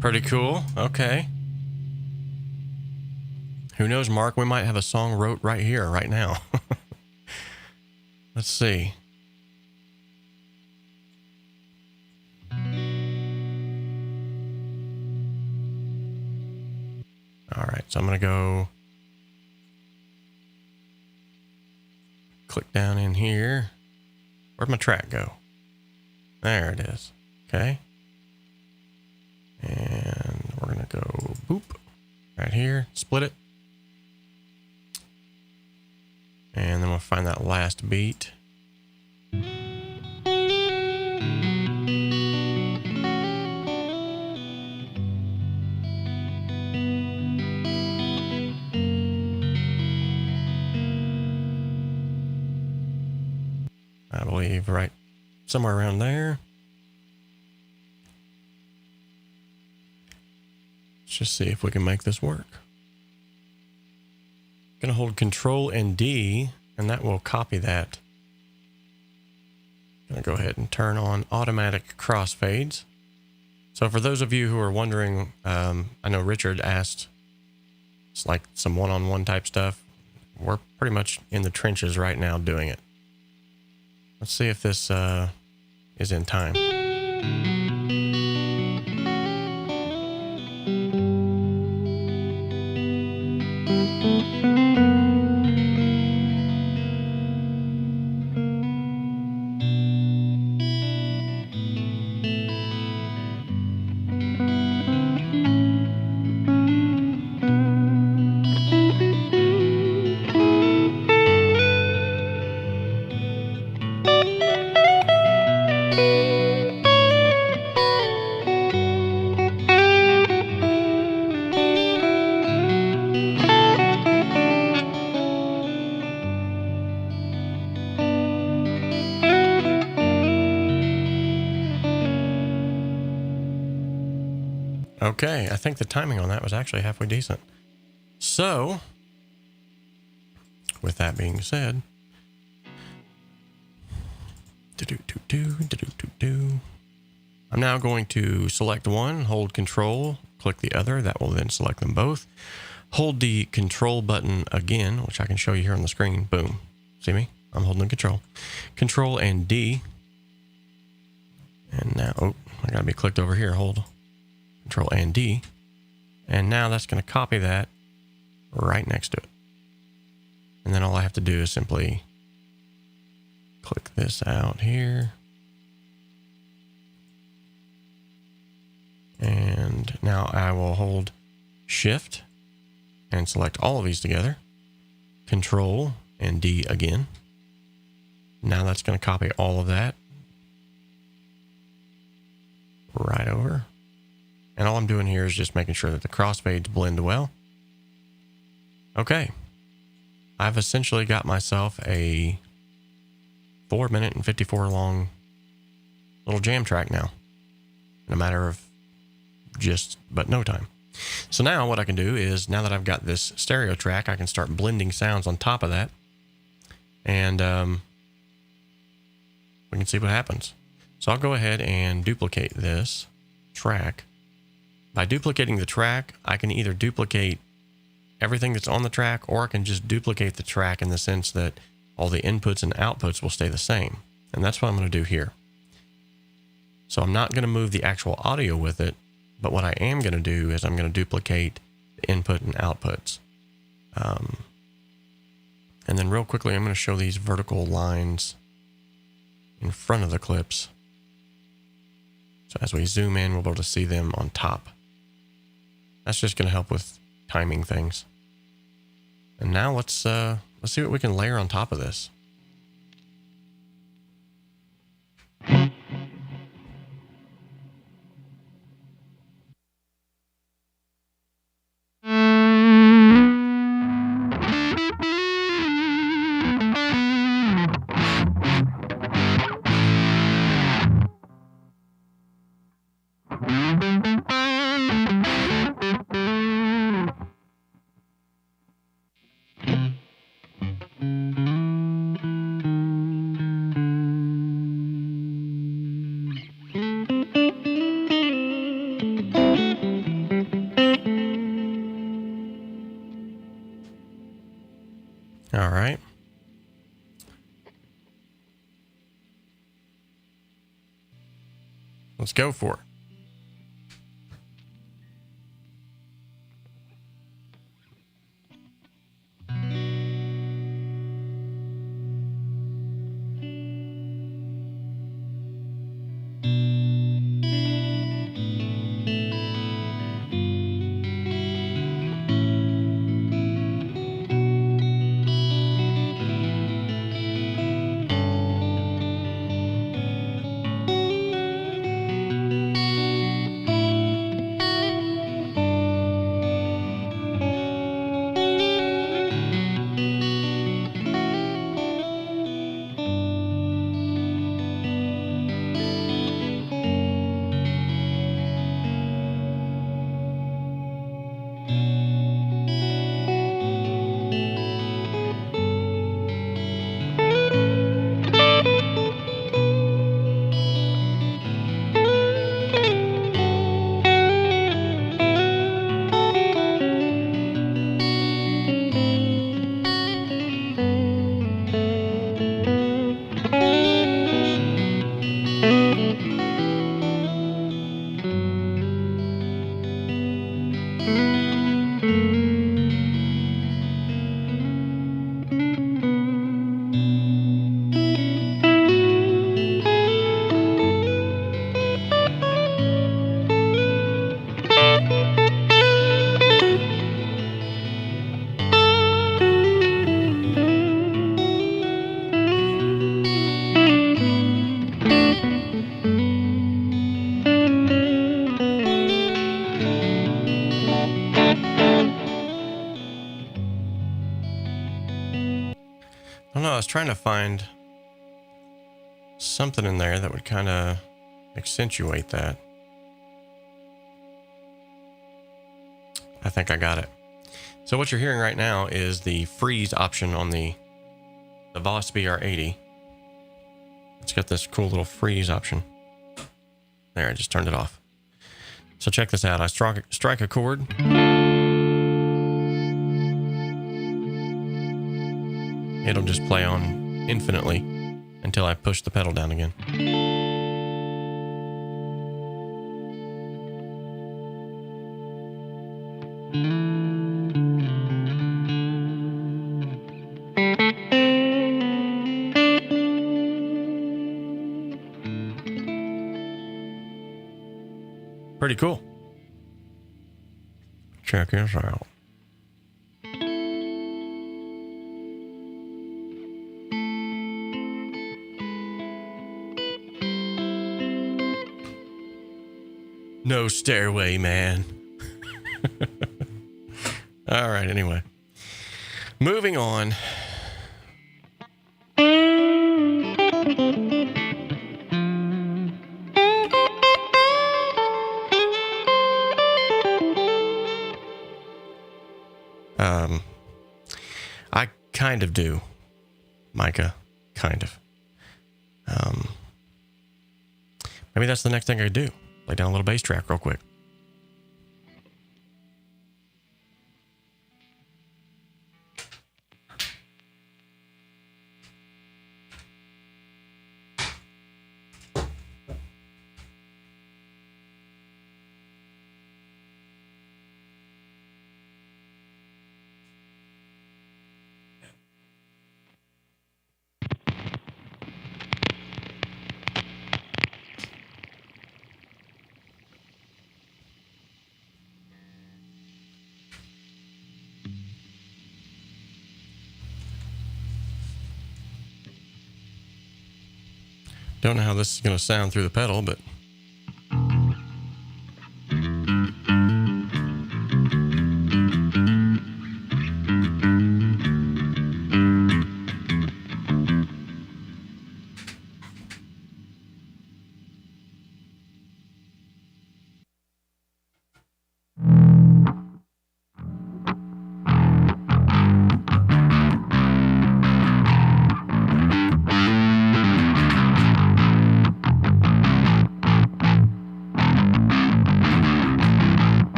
Pretty cool. Okay. Who knows, Mark? We might have a song wrote right here, right now. Let's see. All right, so I'm going to go click down in here. Where'd my track go? There it is. Okay. And we're going to go boop right here, split it. And then we'll find that last beat. I believe right somewhere around there. Let's just see if we can make this work. Gonna hold Control and D, and that will copy that. Gonna go ahead and turn on automatic crossfades. So for those of you who are wondering, I know Richard asked, it's like some one-on-one type stuff. We're pretty much in the trenches right now doing it. Let's see if this is in time. Okay, I think the timing on that was actually halfway decent. So, with that being said, I'm now going to select one, hold Control, click the other. That will then select them both. Hold the Control button again, which I can show you here on the screen. Boom. See me? I'm holding Control. Control and D. And now, oh, I gotta be clicked over here. Hold Control and D. And now that's going to copy that right next to it. And then all I have to do is simply click this out here. And now I will hold Shift and select all of these together. Control and D again. Now that's going to copy all of that right over. And all I'm doing here is just making sure that the crossfades blend well. Okay. I've essentially got myself a 4-minute and 54 long little jam track now. In a matter of but no time. So now what I can do is, now that I've got this stereo track, I can start blending sounds on top of that. And we can see what happens. So I'll go ahead and duplicate this track. By duplicating the track, I can either duplicate everything that's on the track, or I can just duplicate the track in the sense that all the inputs and outputs will stay the same. And that's what I'm going to do here. So I'm not going to move the actual audio with it, but what I am going to do is I'm going to duplicate the input and outputs. And then real quickly, I'm going to show these vertical lines in front of the clips. So as we zoom in, we'll be able to see them on top. That's just going to help with timing things. And now let's see what we can layer on top of this. All right. Let's go for it. I don't know, I was trying to find something in there that would kind of accentuate that. I think I got it. So what you're hearing right now is the freeze option on the Boss BR80. It's got this cool little freeze option. There, I just turned it off. So check this out. I strike a chord. It'll just play on infinitely until I push the pedal down again. Pretty cool. Check this out. No stairway, man. All right, anyway. Moving on. I kind of do, Micah. Kind of. Maybe that's the next thing I do. Lay down a little bass track real quick. Don't know how this is going to sound through the pedal, but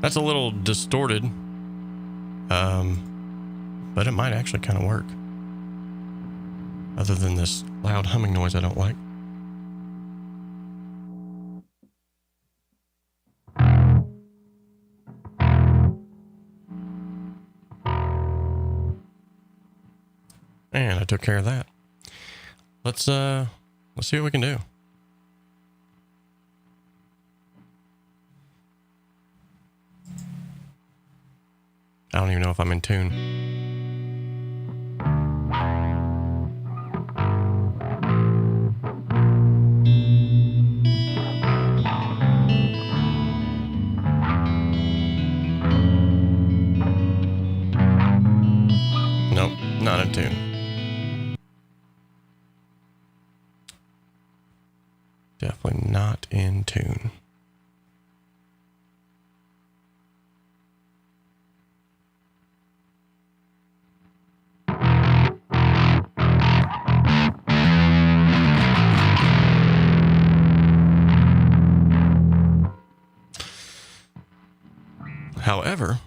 that's a little distorted, but it might actually kind of work. Other than this loud humming noise I don't like. And I took care of that. Let's see what we can do. I don't even know if I'm in tune. Nope, not in tune. Definitely not in tune. However,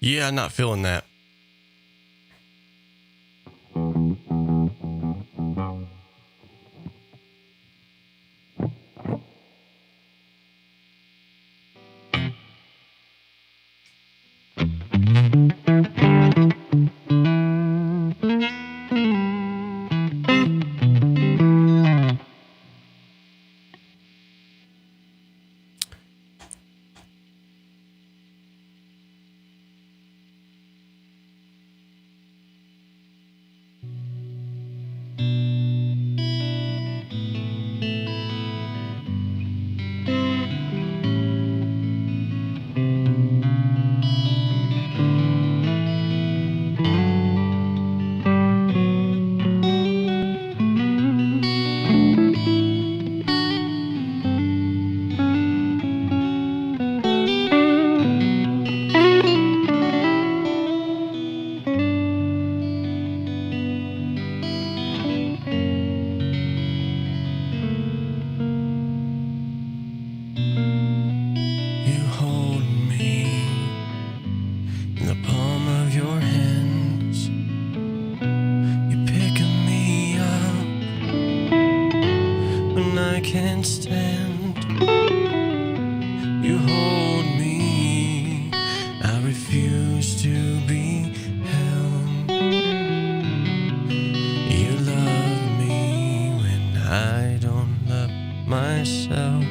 Yeah, not feeling that. You hold me in the palm of your hands. You pick me up when I can't stand. You hold me, I refuse to be held. You love me when I don't love myself.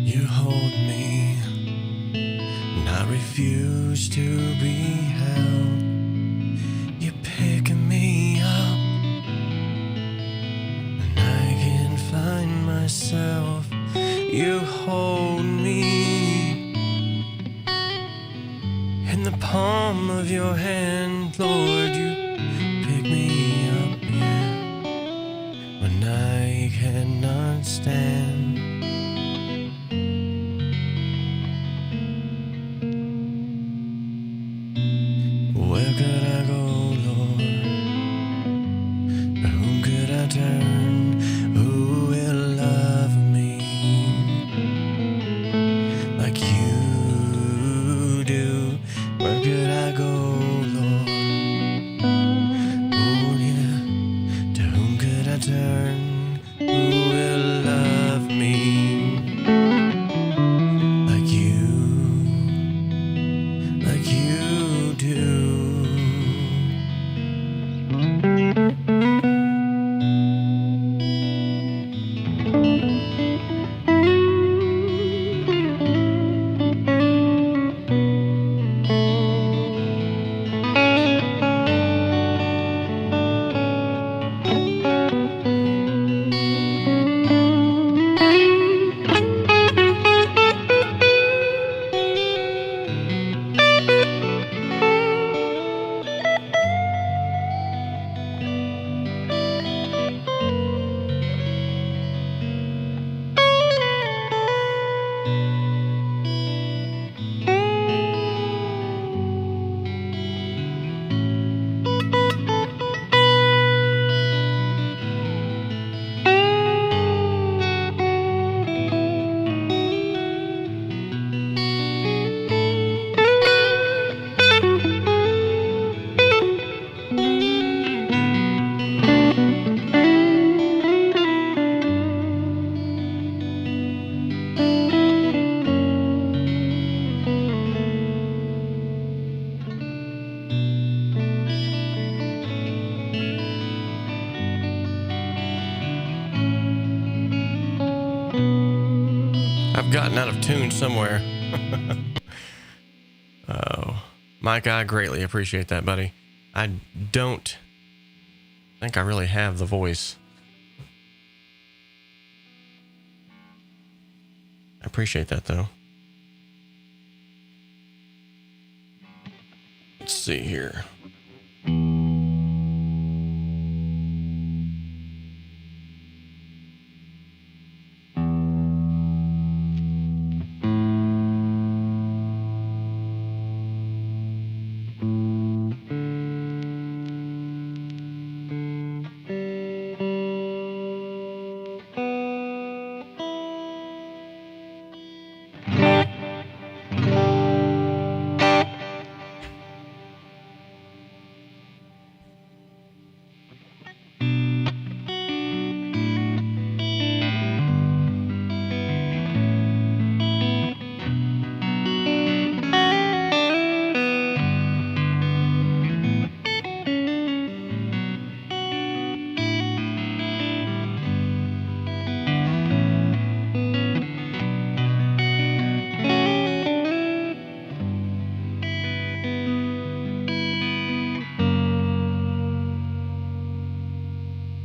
You hold me, and I refuse to be held. You pick me up, and I can't find myself. You hold me in the palm of your hand, Lord. You pick me up, yeah, when I cannot stand. Where could I go, Lord? To whom could I turn? Who will love me like you do? Where could I go, Lord? Oh yeah, to whom could I turn? Who will love me like you do? I've gotten out of tune somewhere. Oh, Mike, I greatly appreciate that, buddy. I don't I think I really have the voice. I appreciate that, though. Let's see here.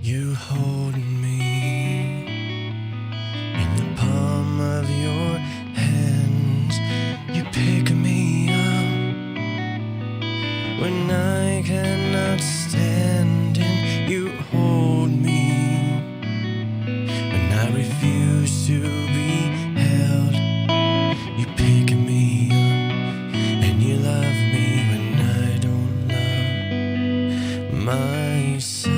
You hold me in the palm of your hands. You pick me up when I cannot stand, and you hold me when I refuse to be held. You pick me up and you love me when I don't love myself.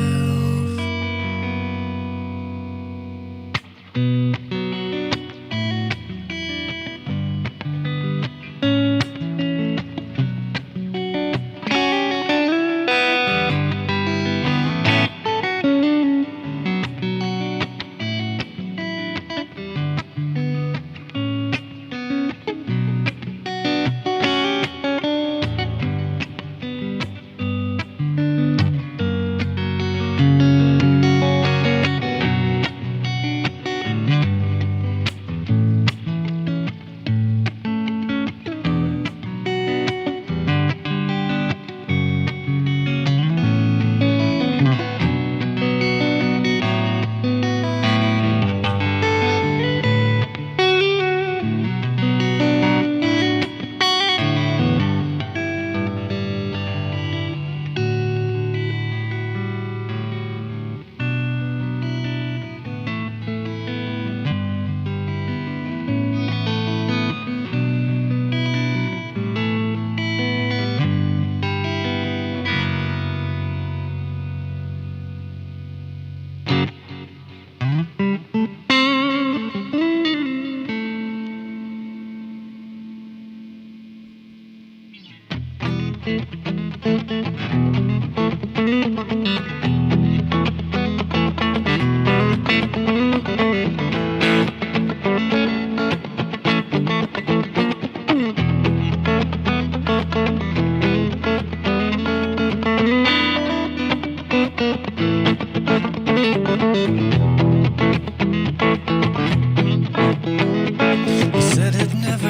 You said it never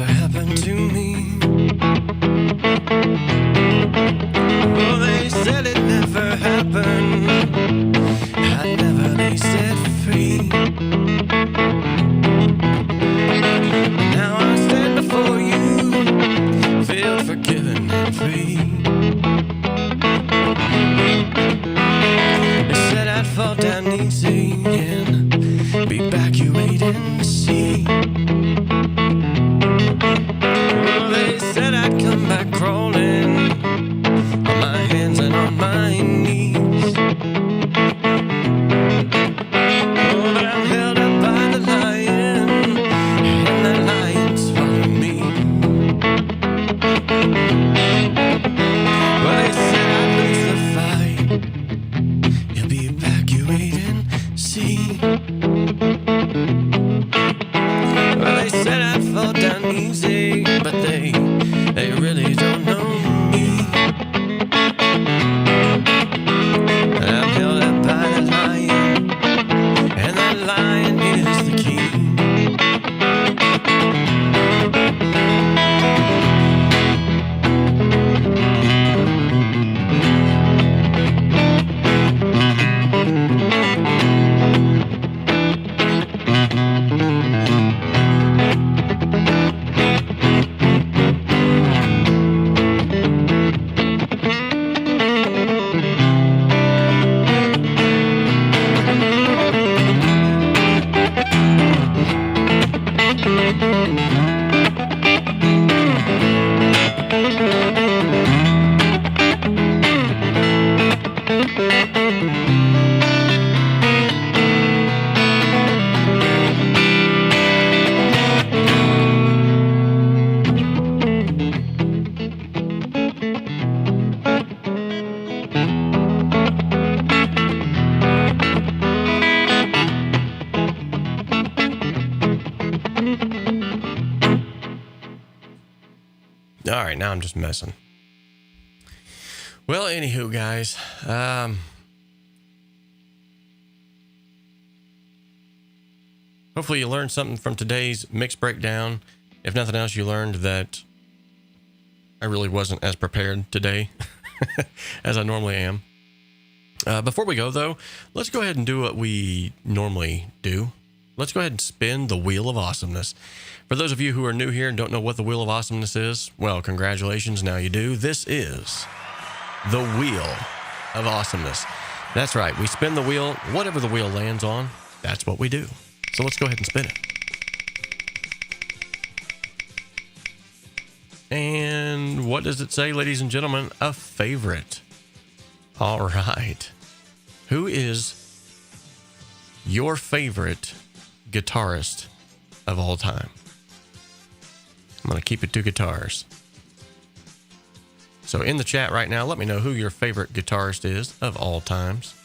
happened to me. All right, now I'm just messing. Well, anywho, guys, hopefully you learned something from today's mix breakdown. If nothing else, you learned that I really wasn't as prepared today as I normally am. Before we go, though, let's go ahead and do what we normally do. Let's go ahead and spin the Wheel of Awesomeness. For those of you who are new here and don't know what the Wheel of Awesomeness is, well, congratulations, now you do. This is the Wheel of Awesomeness. That's right, we spin the wheel. Whatever the wheel lands on, that's what we do. So let's go ahead and spin it. And what does it say, ladies and gentlemen? A favorite. All right. Who is your favorite guitarist of all time? I'm going to keep it to guitars. So in the chat right now, let me know who your favorite guitarist is of all times.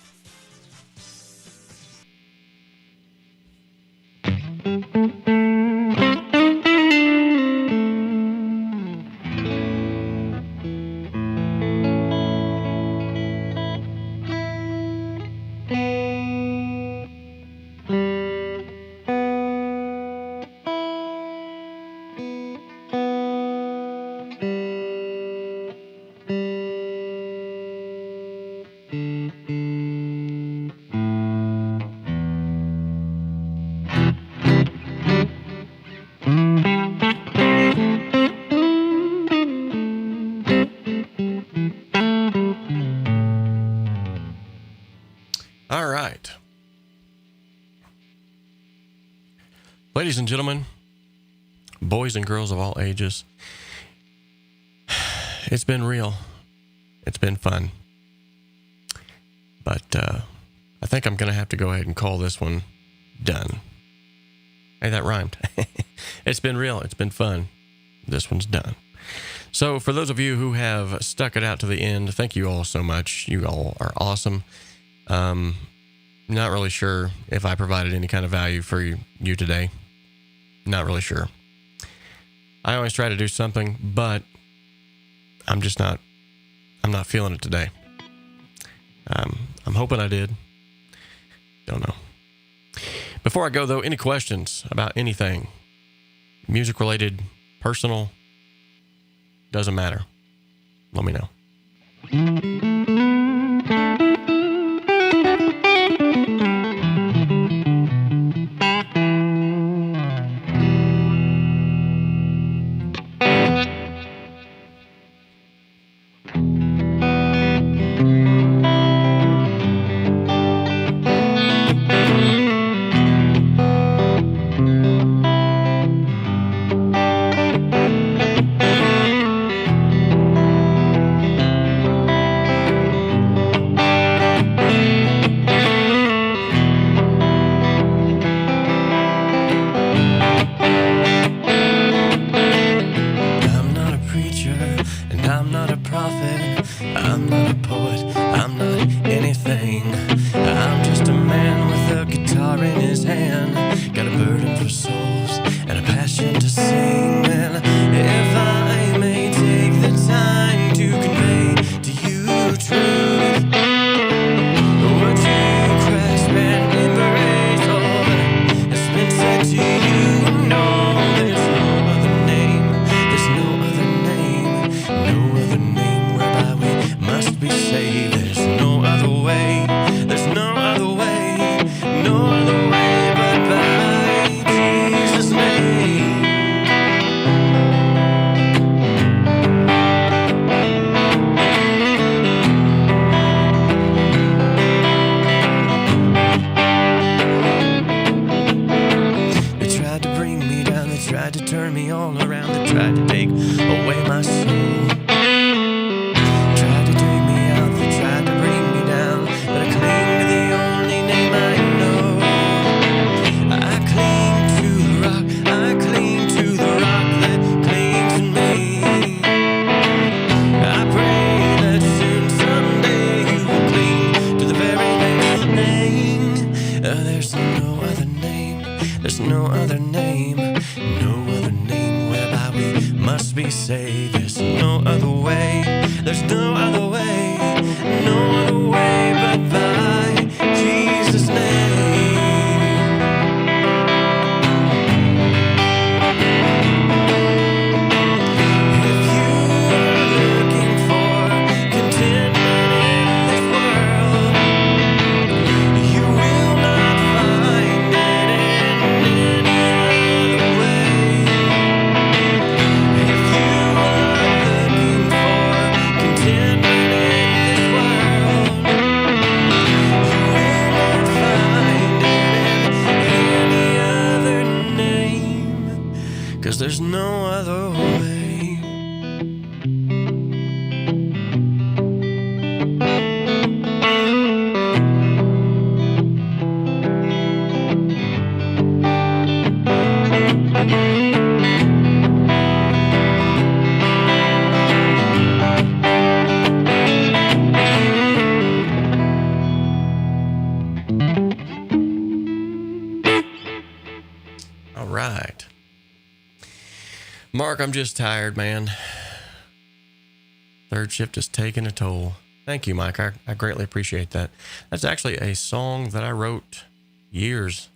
All right. Ladies and gentlemen, boys and girls of all ages, it's been real. It's been fun. But I think I'm going to have to go ahead and call this one done. Hey, that rhymed. It's been real. It's been fun. This one's done. So for those of you who have stuck it out to the end, thank you all so much. You all are awesome. Not really sure if I provided any kind of value for you today. Not really sure. I always try to do something, but I'm not feeling it today. I'm hoping I did. Don't know. Before I go, though, any questions about anything? Music related, personal, doesn't matter. Let me know. There's no other name whereby we must be say there's no other way. There's no other way, no other way but by Jesus' name. If you are looking for contentment in this world, you will not find it in any other way. If you are looking for contentment in this world, you will not find it in any other name, 'cause there's no other way. All right. Mark, I'm just tired, man. Third shift is taking a toll. Thank you, Mike. I greatly appreciate that. That's actually a song that I wrote years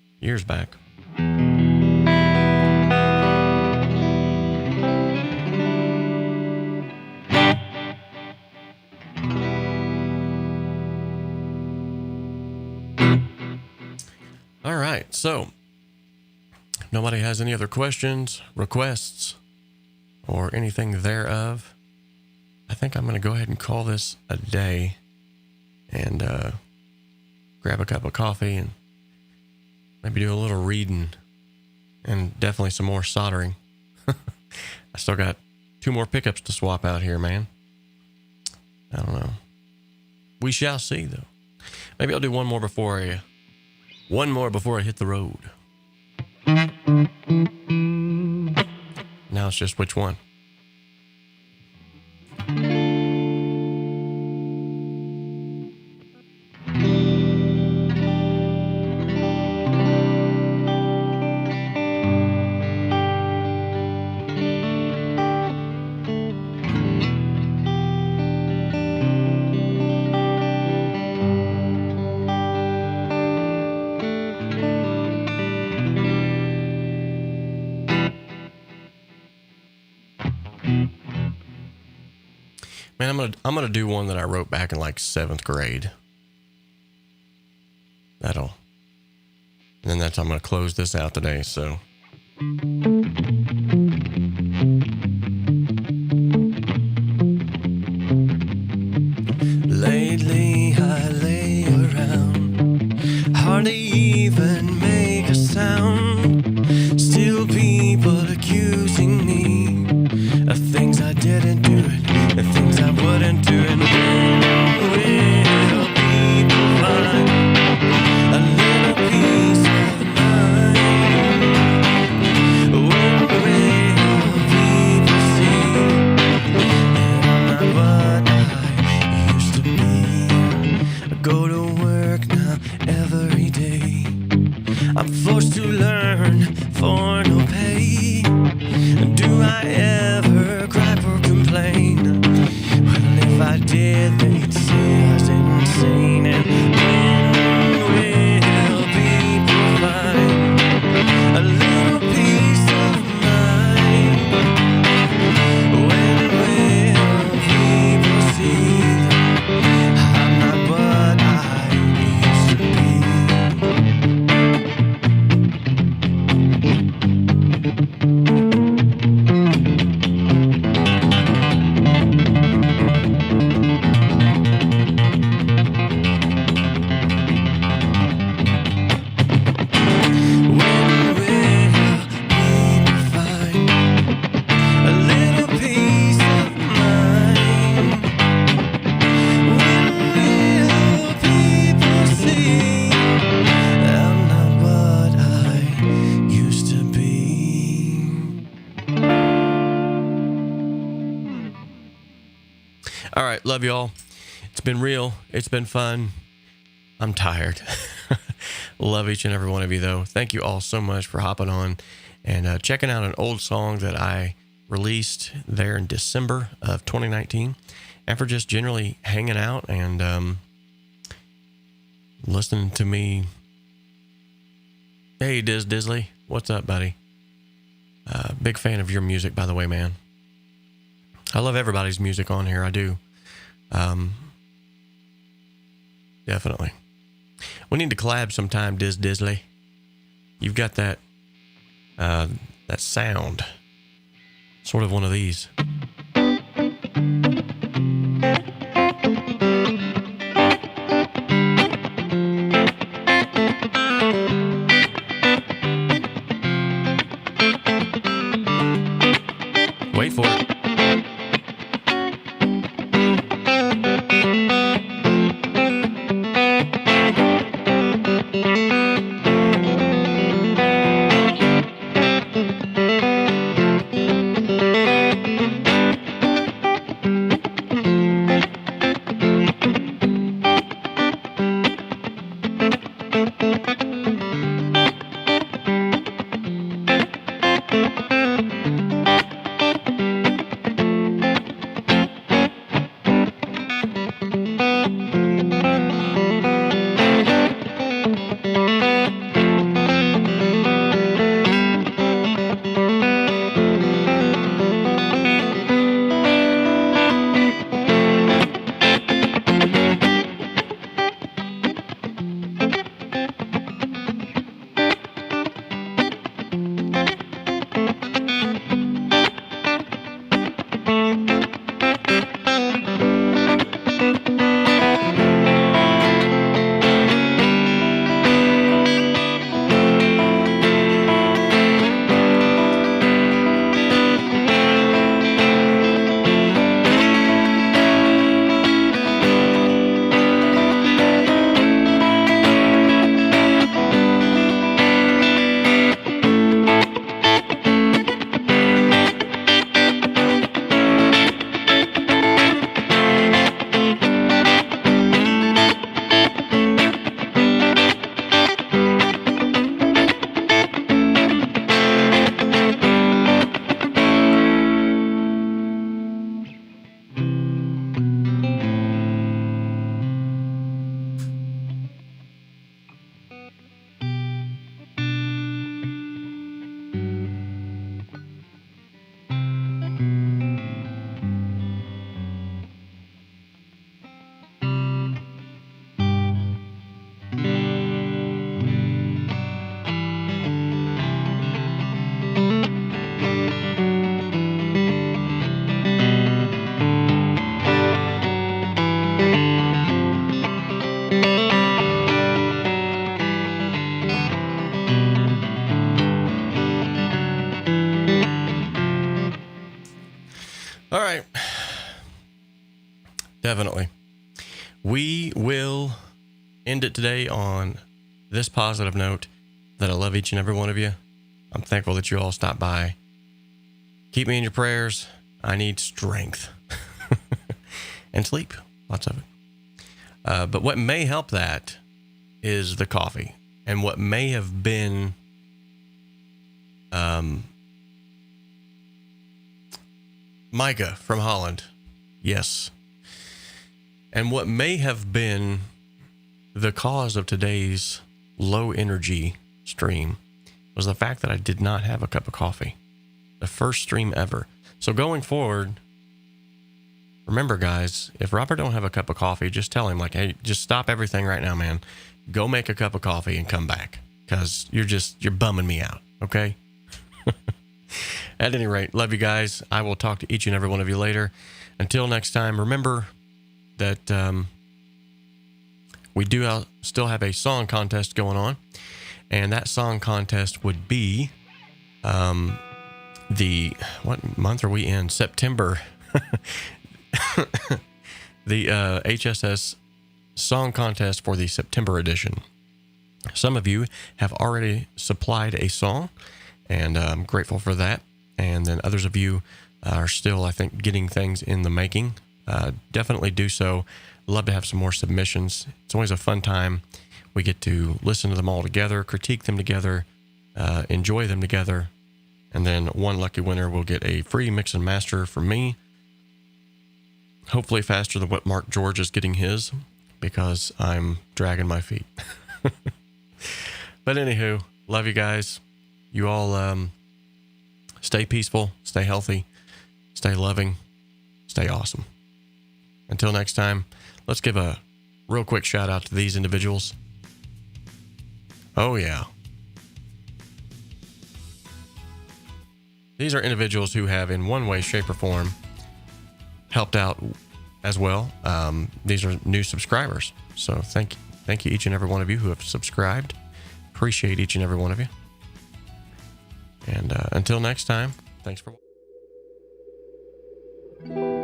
back. All right, so if nobody has any other questions, requests, or anything thereof, I think I'm going to go ahead and call this a day and grab a cup of coffee and maybe do a little reading and definitely some more soldering. I still got 2 more pickups to swap out here, man. I don't know. We shall see, though. Maybe I'll do one more before I hit the road. Now it's just which one. Man, I'm gonna do one that I wrote back in like 7th grade. And then I'm gonna close this out today. So. Lately I lay around, hardly even make a sound. Still people accusing me of things I didn't do and things I wouldn't do. And when will people find a little peace of mind? When will people see that I'm not what I used to be? I go to work now every day. I'm forced to learn for no pay. Do I ever gripe or complain? Well, if I did, they'd say I was insane. And when will people find a little peace of mind? When will people see that I'm not what I used to be? All right, love y'all. It's been real. It's been fun. I'm tired. Love each and every one of you, though. Thank you all so much for hopping on and checking out an old song that I released there in December of 2019, and for just generally hanging out and listening to me. Hey, Disley, what's up, buddy? Big fan of your music, by the way, man. I love everybody's music on here. I do. Definitely. We need to collab sometime, Disley. You've got that sound. Sort of one of these. Wait for it. All right. Definitely. We will end it today on this positive note that I love each and every one of you. I'm thankful that you all stopped by. Keep me in your prayers. I need strength and sleep. Lots of it. But what may help that is the coffee. And what may have been Micah from Holland. Yes. And what may have been the cause of today's low energy stream was the fact that I did not have a cup of coffee. The first stream ever. So going forward, remember guys, if Robert don't have a cup of coffee, just tell him like, hey, just stop everything right now, man. Go make a cup of coffee and come back. Because you're bumming me out. Okay? At any rate, love you guys. I will talk to each and every one of you later. Until next time, remember that we do still have a song contest going on. And that song contest would be what month are we in? September. The HSS song contest for the September edition. Some of you have already supplied a song, and I'm grateful for that. And then others of you are still, I think, getting things in the making. Definitely do so. Love to have some more submissions. It's always a fun time. We get to listen to them all together, critique them together, enjoy them together, And then one lucky winner will get a free mix and master from me. Hopefully faster than what Mark George is getting his, because I'm dragging my feet. But anywho, love you guys. You all stay peaceful, stay healthy, stay loving, stay awesome. Until next time, let's give a real quick shout out to these individuals. Oh yeah. These are individuals who have in one way, shape, or form helped out as well. These are new subscribers. So thank you each and every one of you who have subscribed. Appreciate each and every one of you. And until next time, thanks for watching.